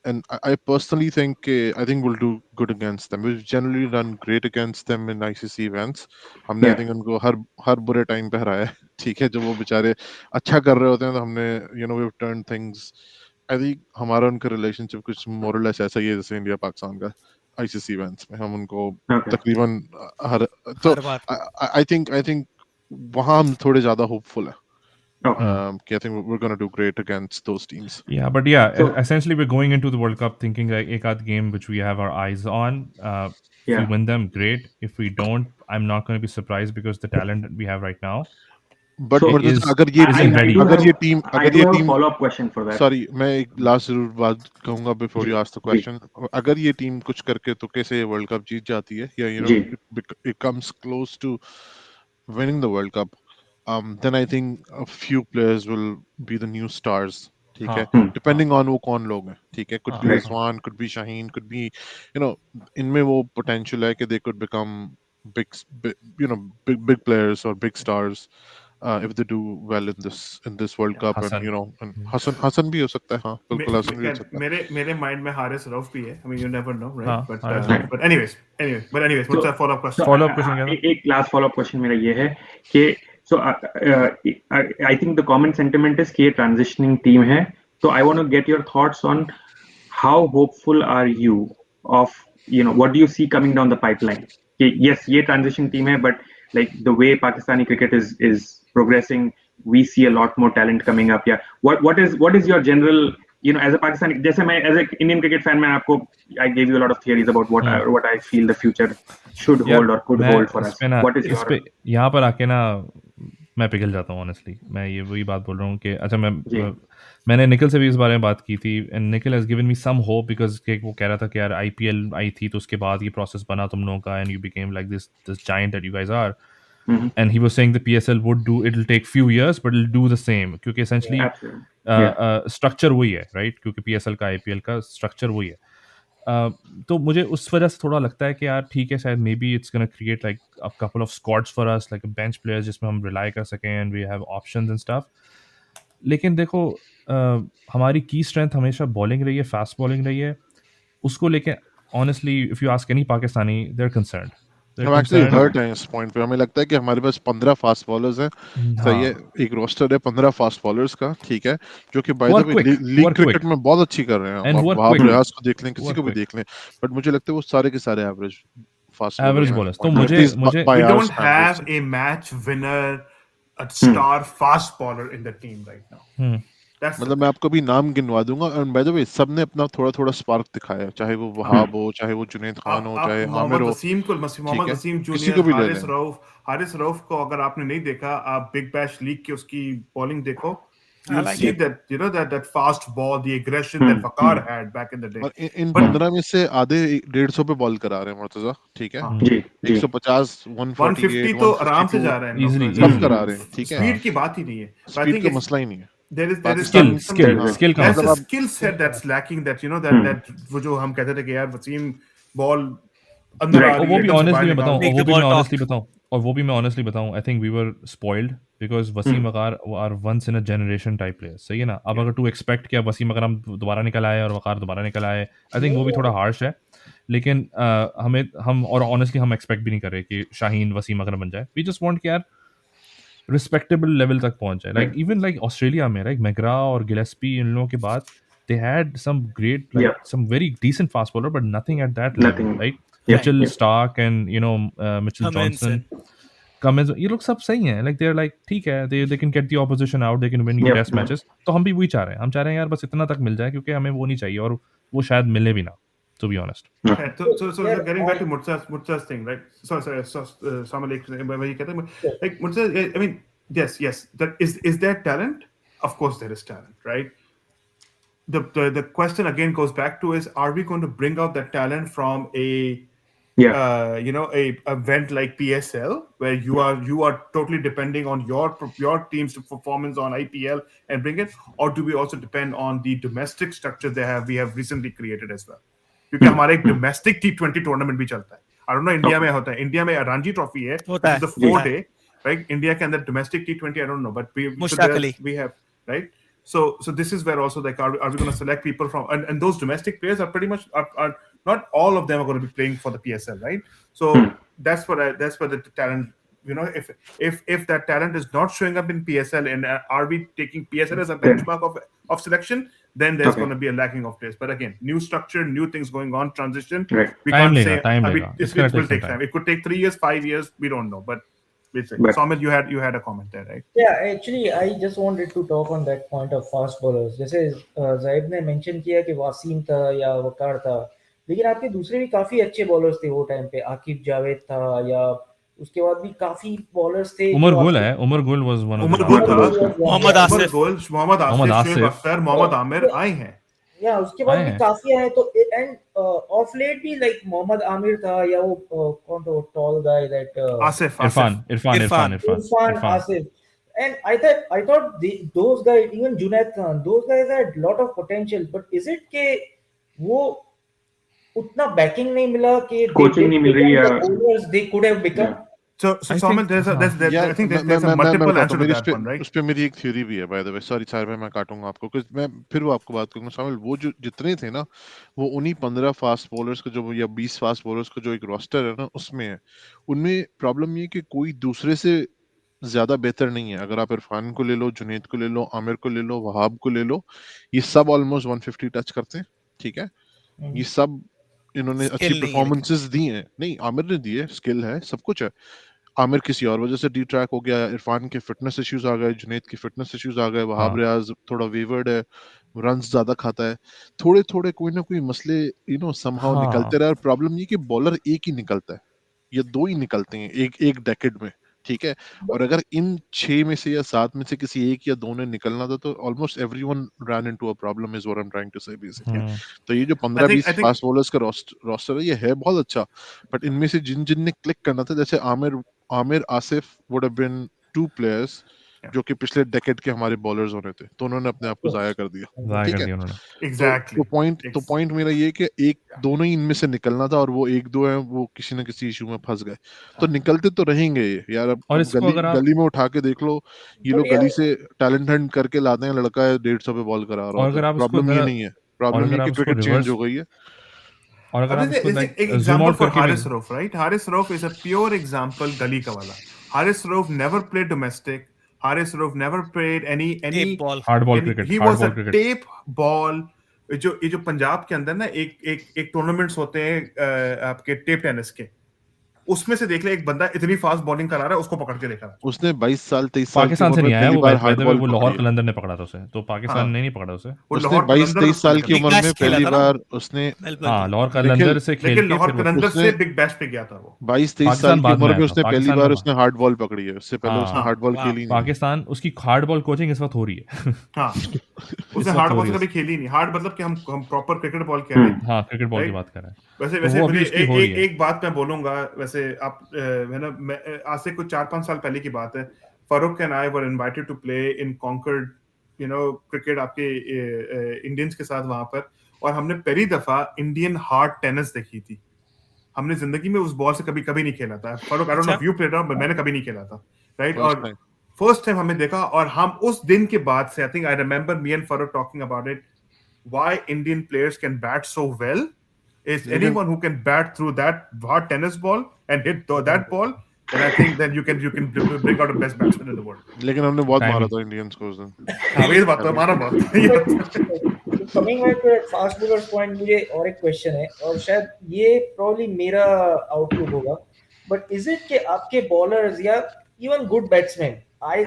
And I personally think I think we'll do good against them. We've generally done great against them in ICC events. हमने I think उनको हर बुरे टाइम पे हराया है, ठीक है, जब वो बेचारे अच्छा कर रहे होते हैं तो हमने we've turned things. I think हमारा उनका रिलेशनशिप कुछ more or less ऐसा ही है जैसे इंडिया पाकिस्तान का ICC events में, हम उनको तकरीबन हर तो हर बार I think वहाँ हम थोड़े ज्यादा होपफुल है. I think we're going to do great against those teams. Yeah, but yeah, essentially we're going into the World Cup thinking like एक आध game which we have our eyes on. If we win them, great. If we don't, I'm not going to be surprised because the talent that we have right now. But अगर ये team follow up question for that. Sorry, मैं एक last जरूर बात कहूंगा before you ask the question. अगर ये team कुछ करके तो कैसे वर्ल्ड कप जीत जाती है या it comes close to winning the World Cup, then I think a few players will be the new stars. ठीक है, depending on वो कौन लोग हैं, ठीक है, could be Rizwan, could be Shaheen, could be इनमें वो potential है कि they could become big players or big stars. If they do well in this World Cup, Hassan. and Hassan भी हो सकता है, हाँ बिल्कुल Hassan भी हो सकता है. मेरे माइंड में हारिस रऊफ भी है. I mean, you never know, right? But anyways, what's that follow up question? Follow up question. एक last follow up question मेरा ये है कि so I think the common sentiment is कि ये transitioning team है. So I want to get your thoughts on how hopeful are you of what do you see coming down the pipeline? Yes, ये transition team है, but like the way Pakistani cricket is progressing, we see a lot more talent coming up. Yeah, what is your general as a Pakistani, जैसे मैं as a Indian cricket fan, मैं आपको I gave you a lot of theories about what I feel the future should hold or could hold for us. What is your यहाँ पर आके ना मैं पिघल जाता हूँ ऑनेस्टली. मैं ये वही बात बोल रहा हूँ कि अच्छा मैंने निखिल से भी इस बारे में बात की थी and Nikhil has given me some hope because वो कह रहा था कि यार आईपीएल आई थी तो उसके बाद ये प्रोसेस बना तुम लोगों का and you became like this giant that you guys are. And he was saying the PSL it'll take few years but it'll do the same क्योंकि essentially structure वही है, right? क्योंकि PSL का IPL का structure वही है. तो मुझे उस वजह से थोड़ा लगता है कि यार ठीक है शायद maybe it's gonna create like a couple of squads for us like a bench players जिसमें हम rely कर सकें and we have options and stuff. लेकिन देखो हमारी की स्ट्रेंथ हमेशा बॉलिंग रही है, फास्ट बॉलिंग रही है. उसको लेके honestly if you ask any Pakistani they're concerned. हम एक्चुअली हर्ट हैं इस पॉइंट पे. हमें लगता है कि हमारे पास 15 फास्ट बॉलर्स हैं, सही है, एक रोस्टर है 15 फास्ट बॉलर्स का, ठीक है, जो कि bye the way league cricket में बहुत अच्छी कर रहे हैं. आप रियाज को देख लें, किसी को भी देख लें, बट मुझे लगता है वो सारे के सारे एवरेज बॉलर्स. तो मुझे we don't have a match winner, a star fast bowler in the team right now. मतलब मैं आपको भी नाम गिनवा दूंगा और बाय द वे सबने अपना थोड़ा स्पार्क दिखाया, चाहे वो वहाब हो, चाहे वो जुनैद खान हो, चाहे आमिर हो, मोहम्मद वसीम जूनियर, हारिस रऊफ को अगर आपने नहीं देखा, आप बिग बैश लीग की उसकी बॉलिंग देखो. You see that that fast ball, the aggression that Waqar had back in the day. इन 15 में से आधे 150 पे बॉल करा रहे हैं मुर्तजा, ठीक है, 150 148 तो आराम से जा रहे हैं, इजीली सब करा रहे हैं, ठीक है, स्पीड की बात ही नहीं है. स्पीड का मसला ही नहीं है. There is skill set that's lacking, that that वो जो हम कहते थे कि यार वसीम बॉल अंदर आ रही है, वो भी ऑनेस्टली बताऊं, I think we were spoiled because Wasim Waqar are once in a generation type players, सही है ना. अब अगर to expect कि वसीम अगर हम दोबारा निकल आए और वकार दोबारा निकल आए, I think वो भी थोड़ा हार्श है. लेकिन हम और ऑनेस्टली हम एक्सपेक्ट भी नहीं कर रहे कि शाहीन वसीम अगर बन जाए. We just want कि यार रिस्पेक्टेबल लेवल तक पहुंच जाए. लाइक इवन लाइक ऑस्ट्रेलिया में लाइक मैग्रा और गिलेस्पी इन लोगों के बाद they had some great some very decent fast bowler but nothing at that level, right? Mitchell Stark and Mitchell Johnson, Cummins, ये लोग सब सही हैं. like they're like ठीक है, they can get the opposition out, they can win you test matches. तो हम भी वही चाह रहे हैं, हम चाह रहे हैं यार बस इतना तक मिल जाए क्योंकि हमें वो नहीं चाहिए और वो शायद मिले भी ना, to be honest. So getting back to Murtaza's thing, right? So Samal like Murtaza, I mean, yes, that is there talent? Of course there is talent, right? The question again goes back to is, are we going to bring out that talent from a Yeah. a event like PSL where you are totally depending on your team's performance on IPL and bring it, or do we also depend on the domestic structure we have recently created as well? क्योंकि हमारा एक domestic T20 tournament भी चलता है. I don't know India में होता है. India में रणजी ट्रॉफी है, होता which is है, the 4 होता है। day, right? इंडिया के अंदर domestic T20 I don't know, but Mushtaq Ali. we have, right? So this is where also like are we going to select people from, and those domestic players are pretty much are not all of them are going to be playing for the PSL, right? So that's where the talent, if that talent is not showing up in PSL, and are we taking PSL as a benchmark of selection, then there's going to be a lacking of players. But again, new structure, new things going on, transition. Right. We Time can't lega, say time it lega. It's gonna will take take some time. time. It could take 3 years, 5 years, we don't know, but But- Somit, you had a comment there, right? Yeah, actually, I just wanted to talk on that point of fast bowlers. जैसे जाहिद ने mention किया कि वासीम था या वकार था, लेकिन आपके दूसरे भी काफी अच्छे बॉलर्स थे वो टाइम पे. आकिब जावेद था, या उसके बाद भी काफी बॉलर्स थे. उमर गुल है, Umar Gul was one of Umar the Gul था, मोहम्मद उमर आसिफ। गुल, मोहम्मद मोहम्मद आसिफ, शुएब आसिफ। अख्तर, मोहम्मद आमिर आए हैं. या उसके बाद आए भी हैं। काफी आए. तो एंड ऑफ लेट भी लाइक मोहम्मद आमिर था, या वो कौन था वो tall guy that Asif Irfan Asif. And I thought those guys, even Junaid Khan, those guys had lot of potential. But is it के वो उतना backing नहीं मिला कि Coaching नहीं मिल रही है. the bowlers they could have become? Yeah. So I Somit, think- I think there's a multiple answer to that one, right? उस पे मेरी एक थ्योरी भी है, bye the way. Sorry Sahib, मैं काटूंगा आपको, क्योंकि मैं फिर वो आपको बात करूंगा. शामिल वो जो जितने थे ना, वो उन्हीं 15 फास्ट बॉलर्स का जो, या 20 फास्ट बॉलर्स का जो एक रोस्टर है ना, उसमें है. उनमें प्रॉब्लम ये कि कोई दूसरे से ज्यादा बेहतर नहीं है. अगर आप इरफान को ले लो, जुनैद को ले लो, आमिर को ले लो, वहाब को ले लो, ये सब ऑलमोस्ट 150 टच करते हैं. ठीक है, ये सब इन्होंने Skill अच्छी नहीं है परफॉर्मेंसेस दी हैं. नहीं, आमिर ने दी है, स्किल है, सब कुछ है. आमिर किसी और वजह से डी ट्रैक हो गया, इरफान के फिटनेस इश्यूज आ गए, जुनैद की फिटनेस इश्यूज आ गए, वहाब हाँ. रियाज थोड़ा वेवर्ड है, रन्स ज्यादा खाता है. थोड़े थोड़े कोई ना कोई मसले समहाउ हाँ. निकलते रहे. और प्रॉब्लम ये कि बॉलर एक ही निकलता है या दो ही निकलते हैं एक डेकेड में. ठीक है, और अगर इन 6 में से या 7 में से किसी एक या दो ने निकलना था, तो almost everyone run into a problem, is what I am trying to say basically. तो ये जो 15-20 I think- फास्ट बॉलर्स का रोस्टर है, ये है बहुत अच्छा. बट इनमें से जिन जिन ने क्लिक करना था, जैसे Amir Asif would have been 2 players जो कि पिछले डेकेड के हमारे बॉलर्स होने थे, तो उन्होंने अपने आप को जाया कर दिया. जाया ठीक कर है, दिया उन्होंने. Exactly. तो पॉइंट मेरा ये है कि एक दोनों ही इनमें से निकलना था, और वो एक दो हैं वो किसी ना किसी इशू में फंस गए. तो निकलते तो रहेंगे ये यार. अब और इसको अगर आप- गली में उठा के देख लो, ये But लोग यार- गली से टैलेंट हंट करके लाते हैं, लड़का है 150 पे बॉल करा रहा और अगर होता है. आप उसको प्रॉब्लम ये जरा- नहीं है. और प्रॉब्लम अगर ये आप कि उसको क्रिकेट चेंज reverse- हो गई है. और अगर आप इसको एक like zoom example out for करके Haris Rauf, right? Haris Rauf is a pure example गली का वाला. Haris Rauf never played domestic. Haris Rauf never played any Tape ball. Hard ball any- cricket, he hard was ball a cricket. tape ball. ये जो पंजाब के अंदर ना एक tournaments होते हैं आपके टेप टेनिस के, उसमें से देख ले एक बंदा इतनी फास्ट बॉलिंग करा रहा है, उसको पकड़ के देखा. उसने 22 साल 23 साल की पाकिस्तान से उम्र नहीं में आया पहली वो, बार by hard the way, ball वो लाहौर पकड़ी है. कलंदर ने पकड़ा था उसे, तो पाकिस्तान हाँ. ने नहीं पकड़ा उसे. वो उसने लाहौर 22-23 कलंदर साल की उम्र में मैच खेला पहली था ना? बार उसने मेलबर्न हाँ, में। लाहौर कलंदर से खेल लेकिन के लाहौर फिर वो- कलंदर उसने- से बिग बैश पे गया था वो. 22-23 पाकिस्तान साल की बाद में उम्र आया में था, उसने पहली पाकिस्तान बार में- उसने हार्ड बॉल पकड़ी है. उससे पहले हाँ. उसने हार्ड बॉल वाह. खेली नहीं. पाकिस्तान, उसकी हार्ड बॉल कोचिंग इस वक्त हो रही है. हाँ, उसने वक्त हार्ड हो बॉल रही है कभी खेली नहीं. हार्ड मतलब कि हम प्रॉपर क्रिकेट बॉल खेल रहे हैं. हाँ, क्रिकेट बॉल की Right? बात कर रहे हैं. वैसे तो वैसे वो अभी मुझे उसकी हो रही है. एक बात मैं बोलूंगा. वैसे आप है ना, आज से कुछ 4-5 साल पहले की बात है. Farooq and I were invited to play in Concord cricket आपके इंडियंस के साथ वहां पर, और हमने पहली दफा इंडियन हार्ड टेनिस देखी थी. हमने जिंदगी में उस बॉल से कभी नहीं खेला था. फारूक, आई डोंट नो अच्छा. इफ यू प्लेड, मैंने कभी नहीं खेला था, राइट? First और time. फर्स्ट टाइम हमने देखा, और हम उस दिन के बाद से, I think I remember me and Farooq talking about it, why Indian players can bat so well. Is anyone who can bat through that hard tennis ball and hit that ball, then I think then you can bring out the best batsman in the world. लेकिन हमने बहुत Timing. मारा था Indians को उस दिन. हाँ, ये बात तो हमारा बात. Coming back to fast bowlers point, मुझे और एक क्वेश्चन है, और शायद ये प्रॉब्ली मेरा आउटलुक होगा. बट इज इट कि आपके बॉलर्स या even good batsman,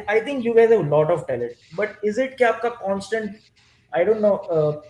I think you guys have lot of talent, but is it कि आपका constant, I don't no,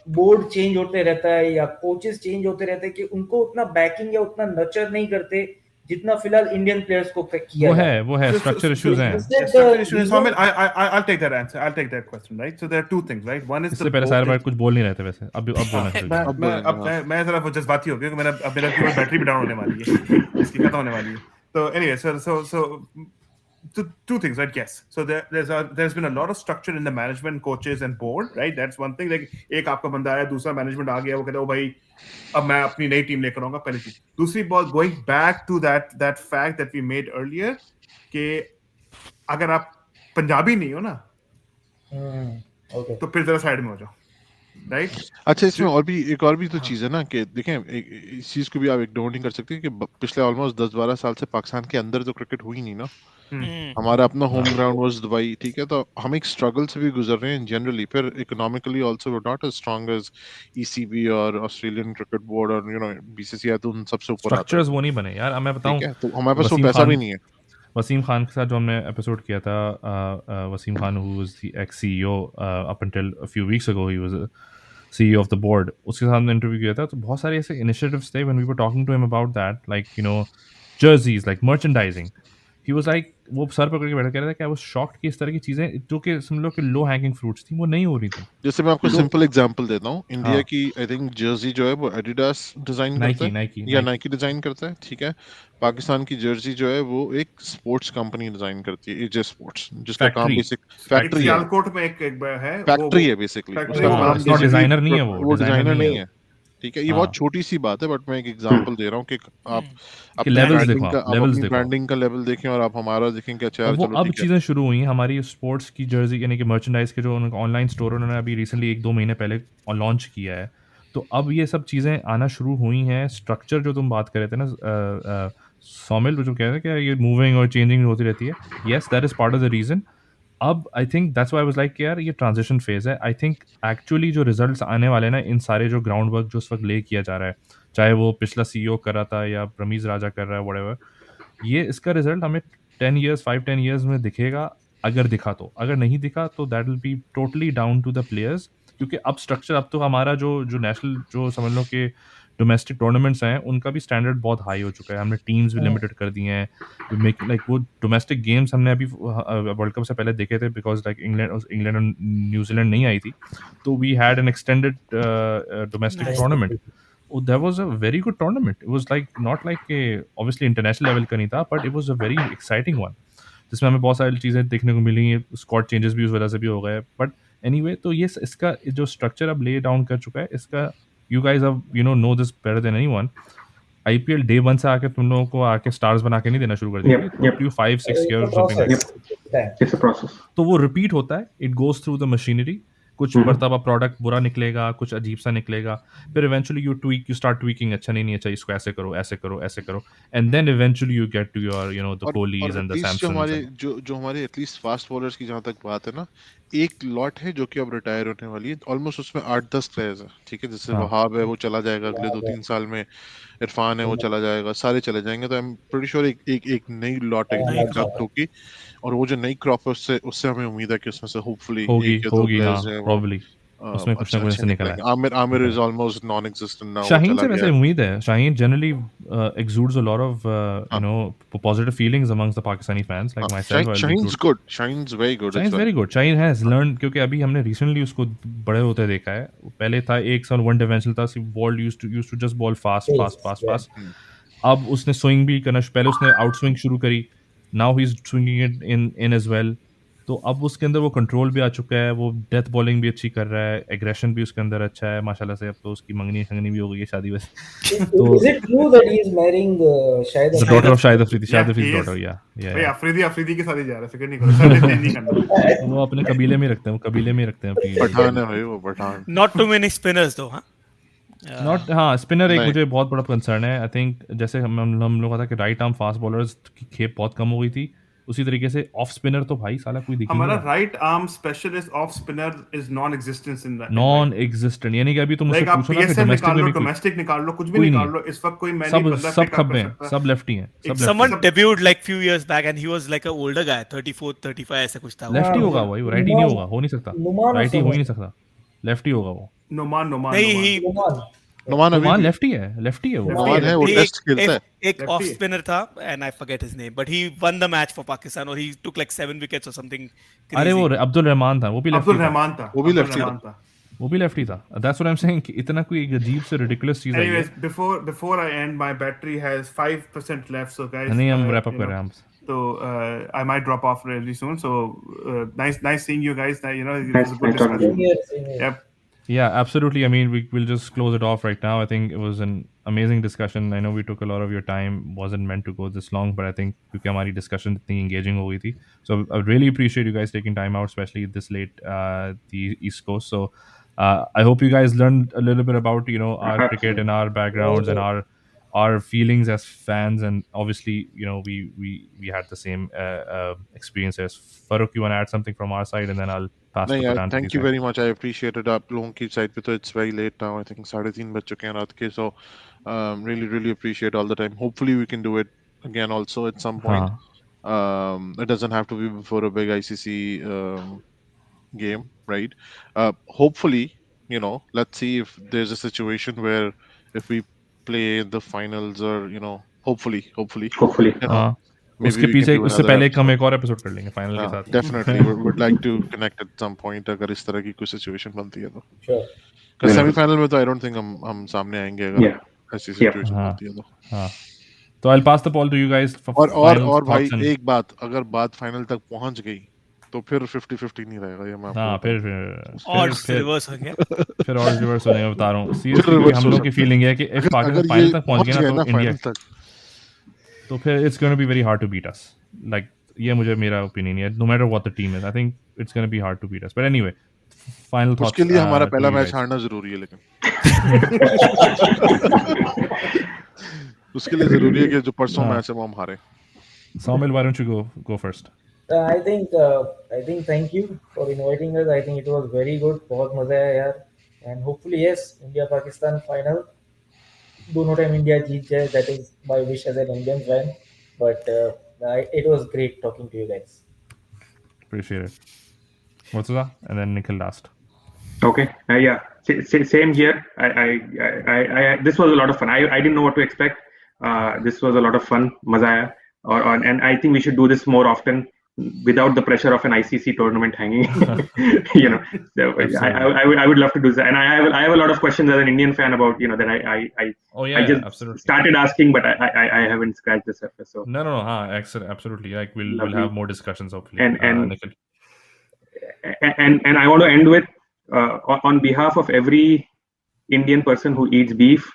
board change होते रहता है या कोचेस चेंज होते रहते हैं कि उनको उतना बैकिंग या उतना नर्चर नहीं करते जितना फिलहाल इंडियन प्लेयर्स को किया वो जाता है वो है स्ट्रक्चर इश्यूज हैं। Structure issue is, Soumil, I'll take that answer. I'll take that question, right? So there are two things, right? One is इससे पहले सारे भाई कुछ बोल नहीं रहे थे वैसे, अब बोलना शुरू किया। मैं जरा वो जज्बाती हो गया कि मेरा केवल बैटरी भी डाउन होने वाली है, इसकी खत्म होने वाली है। तो anyway, so two things, right? Yes. So there's been a lot of structure in the management, coaches and board, right? That's one thing. Like एक आपका बंदा आया, दूसरा मैनेजमेंट आ गया, वो कहता है ओ भाई अब मैं अपनी नई टीम लेकर आऊंगा, पहली चीज। दूसरी बात, going back to that fact that we made earlier, कि अगर आप पंजाबी नहीं हो ना ओके तो फिर जरा साइड में हो जाओ, राइट? अच्छा, इसमें एक और भी तो चीज है ना कि देखें, इस चीज को भी आप इग्नोर नहीं कर सकते कि पिछले ऑलमोस्ट 10-12 साल से पाकिस्तान के अंदर तो क्रिकेट हुई नहीं ना। हमारा अपना होम ग्राउंड वाज दुबई, ठीक है, तो हम एक स्ट्रगल से भी गुजर रहे हैं जनरली। फिर economically also we not as strong as ECB और ऑस्ट्रेलियन क्रिकेट बोर्ड और बीसीसीआई, तो उन सबसे ऊपर आता है। स्ट्रक्चर्स वो नहीं बने यार, मैं बताऊं, तो हमारे पास वो पैसा भी नहीं है। वसीम खान के साथ जो हमने एपिसोड किया था, Wasim Khan who was the ex CEO up until a few weeks ago, he was CEO of the board, उसके साथ हमने इंटरव्यू किया था, तो बहुत सारे ऐसे इनिशिएटिव्स थे when we were talking to him about that, like jerseys, like merchandising. He was like, वो सर पकड़ के बैठा कह रहा था कि आई वाज शॉक्ड कि इस तरह की चीजें जो कि समझ लो कि लो हैंगिंग फ्रूट्स थी वो नहीं हो रही थी। जैसे मैं आपको सिंपल एग्जांपल देता हूँ, इंडिया की आई थिंक जर्सी जो है वो एडिडास डिजाइन करता है, नाइकी डिजाइन करता है, ठीक है। पाकिस्तान की जर्सी जो है वो एक स्पोर्ट्स कंपनी डिजाइन करती है, एजे स्पोर्ट्स, जिसका काम बेसिक फैक्ट्री है, सियालकोट में एक है, फैक्ट्री है बेसिकली, उसका काम डिजाइनर नहीं है, वो डिजाइनर नहीं है, ठीक है। ये बहुत छोटी सी बात है, बट मैं एक एग्जांपल दे रहा हूँ कि आप अपनी ब्रांडिंग का लेवल देखें और आप हमारा देखें कि अच्छा वो अब चीजें शुरू हुई हैं हमारी स्पोर्ट्स की जर्सी यानी कि मर्चेंडाइज के जो उनका ऑनलाइन स्टोर उन्होंने अभी रिसेंटली 1-2 महीने पहले लॉन्च किया है, तो अब ये सब चीजें आना शुरू हुई हैं। स्ट्रक्चर जो तुम बात कर रहे थे ना सौमिल, जो कह रहे हैं कि ये मूविंग और चेंजिंग होती रहती है, yes that is part of the reason. अब I think that's why I was like यार ये ट्रांजिशन फेज है। आई थिंक एक्चुअली जो रिजल्ट्स आने वाले ना, इन सारे जो ग्राउंड वर्क जो उस वक्त ले किया जा रहा है, चाहे वो पिछला सीईओ कर रहा था या रमीज राजा कर रहा है, व्हाटएवर, ये इसका रिजल्ट हमें 5-10 ईयर्स में दिखेगा, अगर दिखा तो। अगर नहीं दिखा तो that will be totally down to the players, क्योंकि अब स्ट्रक्चर, अब तो हमारा जो नेशनल जो समझ लो कि डोमेस्टिक टूर्नामेंट्स हैं उनका भी स्टैंडर्ड बहुत हाई हो चुका है। हमने टीम्स भी लिमिटेड कर दी हैं, लाइक वो डोमेस्टिक गेम्स हमने अभी वर्ल्ड कप से पहले देखे थे, बिकॉज लाइक इंग्लैंड और न्यूजीलैंड नहीं आई थी, तो we had an extended domestic tournament. That was a very good tournament. It was like not like a obviously international level का नहीं था, but it was a very exciting one, जिसमें हमें बहुत सारी चीज़ें देखने को मिली। स्क्वाड चेंजेस भी उस वजह से भी हो गए, बट एनीवे, तो ये इसका जो स्ट्रक्चर अब ले डाउन कर चुका है, इसका you guys have no this better than anyone. IPL day 1 से आके तुम लोगों को आके स्टार्स बना के नहीं देना शुरू कर दिया, 5-6 years It's a process. तो वो रिपीट होता है, it goes through the machinery. कुछ मरतबा प्रोडक्ट बुरा निकलेगा, कुछ अजीब सा निकलेगा, फिर इवेंचुअली यू स्टार्ट ट्वीकिंग, अच्छा नहीं अच्छा इसको ऐसे करो ऐसे करो ऐसे करो, and then eventually you get to your the Kohlis and the Samsons. जो हमारे एटलीस्ट फास्ट बॉलर्स की जहां तक बात है ना, एक लॉट है जो कि अब रिटायर होने वाली है, ऑलमोस्ट उसमें 8-10 प्लेयर्स है, ठीक है। जैसे वहाब है वो चला जाएगा अगले 2-3 साल में, इरफान है वो चला जाएगा, सारे चले जाएंगे, तो आई एम प्रीटी श्योर एक नई लॉट होगी, और वो जो नई क्रॉप है उससे हमें उम्मीद है कि उसमें से होपफुली होगी प्रोबब्ली उसमें कुछ ना कुछ ऐसे निकला है। Aamir is almost non existent now. Shaheen से वैसे उम्मीद है, Shaheen generally exudes a lot of positive feelings amongst the Pakistani fans like myself. Shahin's very good. Shahin's very good. Shahin has learned, क्योंकि अभी हमने recently उसको बड़े होते देखा है। पहले था एक साल one dimensional था, ball used to just ball fast. अब उसने swing भी करना, पहले उसने out swing शुरू करी, now he's swinging it in as well. तो अब उसके अंदर वो कंट्रोल भी आ चुका है, वो डेथ बॉलिंग भी अच्छी कर रहा है, एग्रेशन भी उसके अंदर अच्छा है माशाल्लाह से। अब तो उसकी मंगनी भी हो गई है, शादी वैसे। तो is it true that he is marrying the daughter of Shahid Afridi's daughter? भाई अफरीदी के साथ ही जा रहा है, फिक्र नहीं करो, सारे चेंज नहीं करना। वो अपने कबीले में रखते हैं, अपनी पठान है भाई, वो Pathan. Not too many spinners though, spinner एक मुझे बहुत बड़ा कंसर्न है। आई थिंक जैसे हम लोग का था कि राइट आर्म फास्ट बॉलर्स की खेप बहुत कम हो गई थी, उसी तरीके से ऑफ स्पिनर तो भाई साला कोई दिख नहीं रहा। हमारा right arm specialist off spinner is non existent in that, non existent, यानी कि अभी तुम मुझसे पूछो ना कि डोमेस्टिक निकाल लो, कुछ भी निकाल लो, इस वक्त कोई मैं नहीं बंदा सब खब्बे हैं, सब लेफ्टी हैं, सब someone debuted like few years back and he was like a older guy, 34 35 ऐसा कुछ था। लेफ्टी होगा वो राइट ही नहीं होगा, हो नहीं सकता, राइट ही हो ही नहीं सकता, लेफ्टी होगा वो। नहीं, नुमान अभी नुमान भी लेफ्टी है वो नुमान है, वो टेस्ट खेलता है। एक ऑफ स्पिनर था and I forget his name but he one the match for Pakistan और ही टुक लाइक 7 विकेट्स और समथिंग अरे वो अब्दुल रहमान था, वो भी अब्दुल लेफ्टी था, रहमान था, वो भी अब्दुल लेफ्टी रहमान था। वो भी लेफ्टी था। That's what I am saying कि इतना कोई अजीब से रिडिकुलस चीज आई है। Anyways, before I end, my battery has 5% left. So guys, नहीं हम रैप अप you कर know, रहे हैं हम। so I might drop off really soon. So nice seeing you guys. You know, it Nice- was a good nice talking to you. discussion. Same here. Yep. Yeah, absolutely. I mean, we'll just close it off right now. I think it was an amazing discussion. I know we took a lot of your time. Wasn't meant to go this long, but I think क्योंकि हमारी discussion इतनी engaging हो गई थी. So I really appreciate you guys taking time out, especially this late the East Coast. So I hope you guys learned a little bit about our cricket and our backgrounds and our feelings as fans, and obviously we had the same experiences. Farooq, you want to add something from our side, and then I'll pass नहीं the यार, baton to thank you very much, I appreciated. आप लोगों की side पे तो it's very late now, I think 3:30 बज चुके हैं रात के। सो really appreciate all the time. Hopefully we can do it again also at some point. It doesn't have to be before a big ICC game, right? Hopefully, let's see if there's a situation where if we play the finals, or hopefully हाँ, maybe उसके we can पीछे do उससे another पहले हम episode. एक और episode कर लेंगे फाइनल के साथ। Definitely would like to connect at some point अगर इस तरह की कोई सिचुएशन बनती है तो। Sure. Because सेमीफाइनल में तो आई डोंट थिंक हम सामने आएंगे अगर Yeah. ऐसी सिचुएशन हाँ। बनती है तो। हाँ, तो I'll pass the ball to you guys for और final भाई thoughts and- एक बात, अगर बात फाइनल तक पहुंच गई तो फिर 50-50 नहीं रहेगा, ये मैं आपको हाँ, बताऊं। फिर ऑड्स रिवर्स हो गया फिर और रिवर्स होने का बता रहा हूँ सीरियसली। reverse हम हो लोग की सकता है। फीलिंग है कि इफ अगर पाकिस्तान ये फाइनल तक पहुंच गया गया ना तो इंडिया, फाइनल तक, तो फिर it's gonna be very hard to beat us. Like ये मुझे मेरा ओपिनियन है, no matter what the team is, I think it's gonna be hard to beat us. But anyway, final thoughts उसके लिए हमारा पहला मैच हारना जरूरी है, लेकिन उसके लिए जरूरी है कि जो परसों हाँ। मैच है वो हम हारे। Saumil, why don't you go first? I think thank you for inviting us. I think it was very good. बहुत मजा आया यार. And hopefully yes, India Pakistan final. दोनों टाइम इंडिया जीत जाए. That is my wish as an Indian fan. But it was great talking to you guys. Appreciate it. Murtaza, and then Nikhil last. Okay. Yeah. Same here. I this was a lot of fun. I didn't know what to expect. This was a lot of fun. Maza aaya. And I think we should do this more often without the pressure of an ICC tournament hanging. So I would love to do that. And I have a lot of questions as an Indian fan about that I just absolutely. started asking, but I haven't scratched the surface. So No. Excellent, absolutely. Like we'll have more discussions hopefully. And Nikhil. and I want to end with on behalf of every Indian person who eats beef,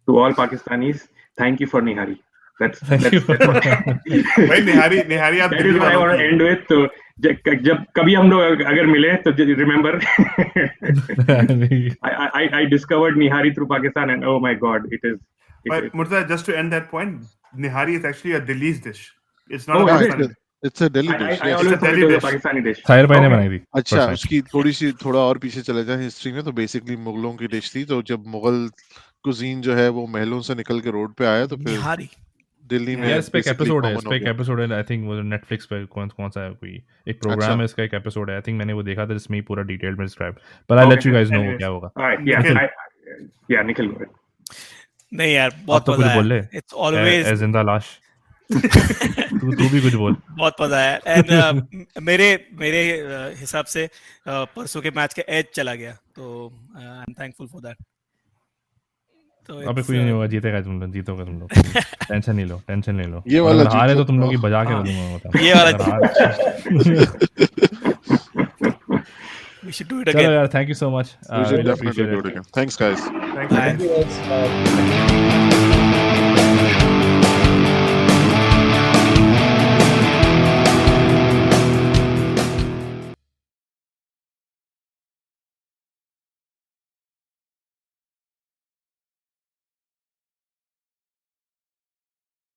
to all Pakistanis, thank you for Nihari. That's भाई निहारी आप that is what I want to end with. तो जब कभी हम लोग अगर मिले तो remember I discovered Nihari through Pakistan, and oh my god, it is. But Murtaza, just to end that point, nihari is actually a Delhi's dish. It's not Oh, a is it? Pakistani. It's a Delhi dish. I yes. always It's a thought it Delhi was a dish. Pakistani dish. Sahir भाई ने Okay. बनाई थी। अच्छा, First उसकी थोड़ा और पीछे चले जाए हिस्ट्री में, तो बेसिकली मुगलों की डिश थी। तो जब मुगल कुजीन जो है वो महलों से निकल के रोड पे आया, तो फिर निहारी दिल्ली में यार इस पे एक basically एपिसोड है, common इस हो पे एक गया। एपिसोड है, आई थिंक वो नेटफ्लिक्स पे कौन सा है, कोई एक अच्छा। प्रोग्राम है, इसका एक एपिसोड है, आई थिंक मैंने वो देखा था जिसमें पूरा डिटेल में describe, but I'll let you guys know Anyways. क्या होगा। All right. Yeah. Nikhil. Yeah. Nikhil, go ahead. नहीं यार आप बहुत तो कुछ मजा बोल ले, आया. It's always ए जिंदा लाश। तू भी कुछ बोल। बहुत मजा आया. एंड मेरे हिसाब से परसों के मैच का एज चला गया, तो I am thankful for that. तो अबे कुछ नहीं होगा, जीतेगा तुम लोग, जीतोगे तुम लोग, टेंशन नहीं लो। ये वाला अगर हारे जीत तो तुम लोग लो। की बजा के हाँ, दूंगा मतलब। ये वाला अगर हार- we should do it चलो again. यार, thank you so much. We should definitely do it again. Thanks guys. Thanks. Bye. Thank you guys. Bye.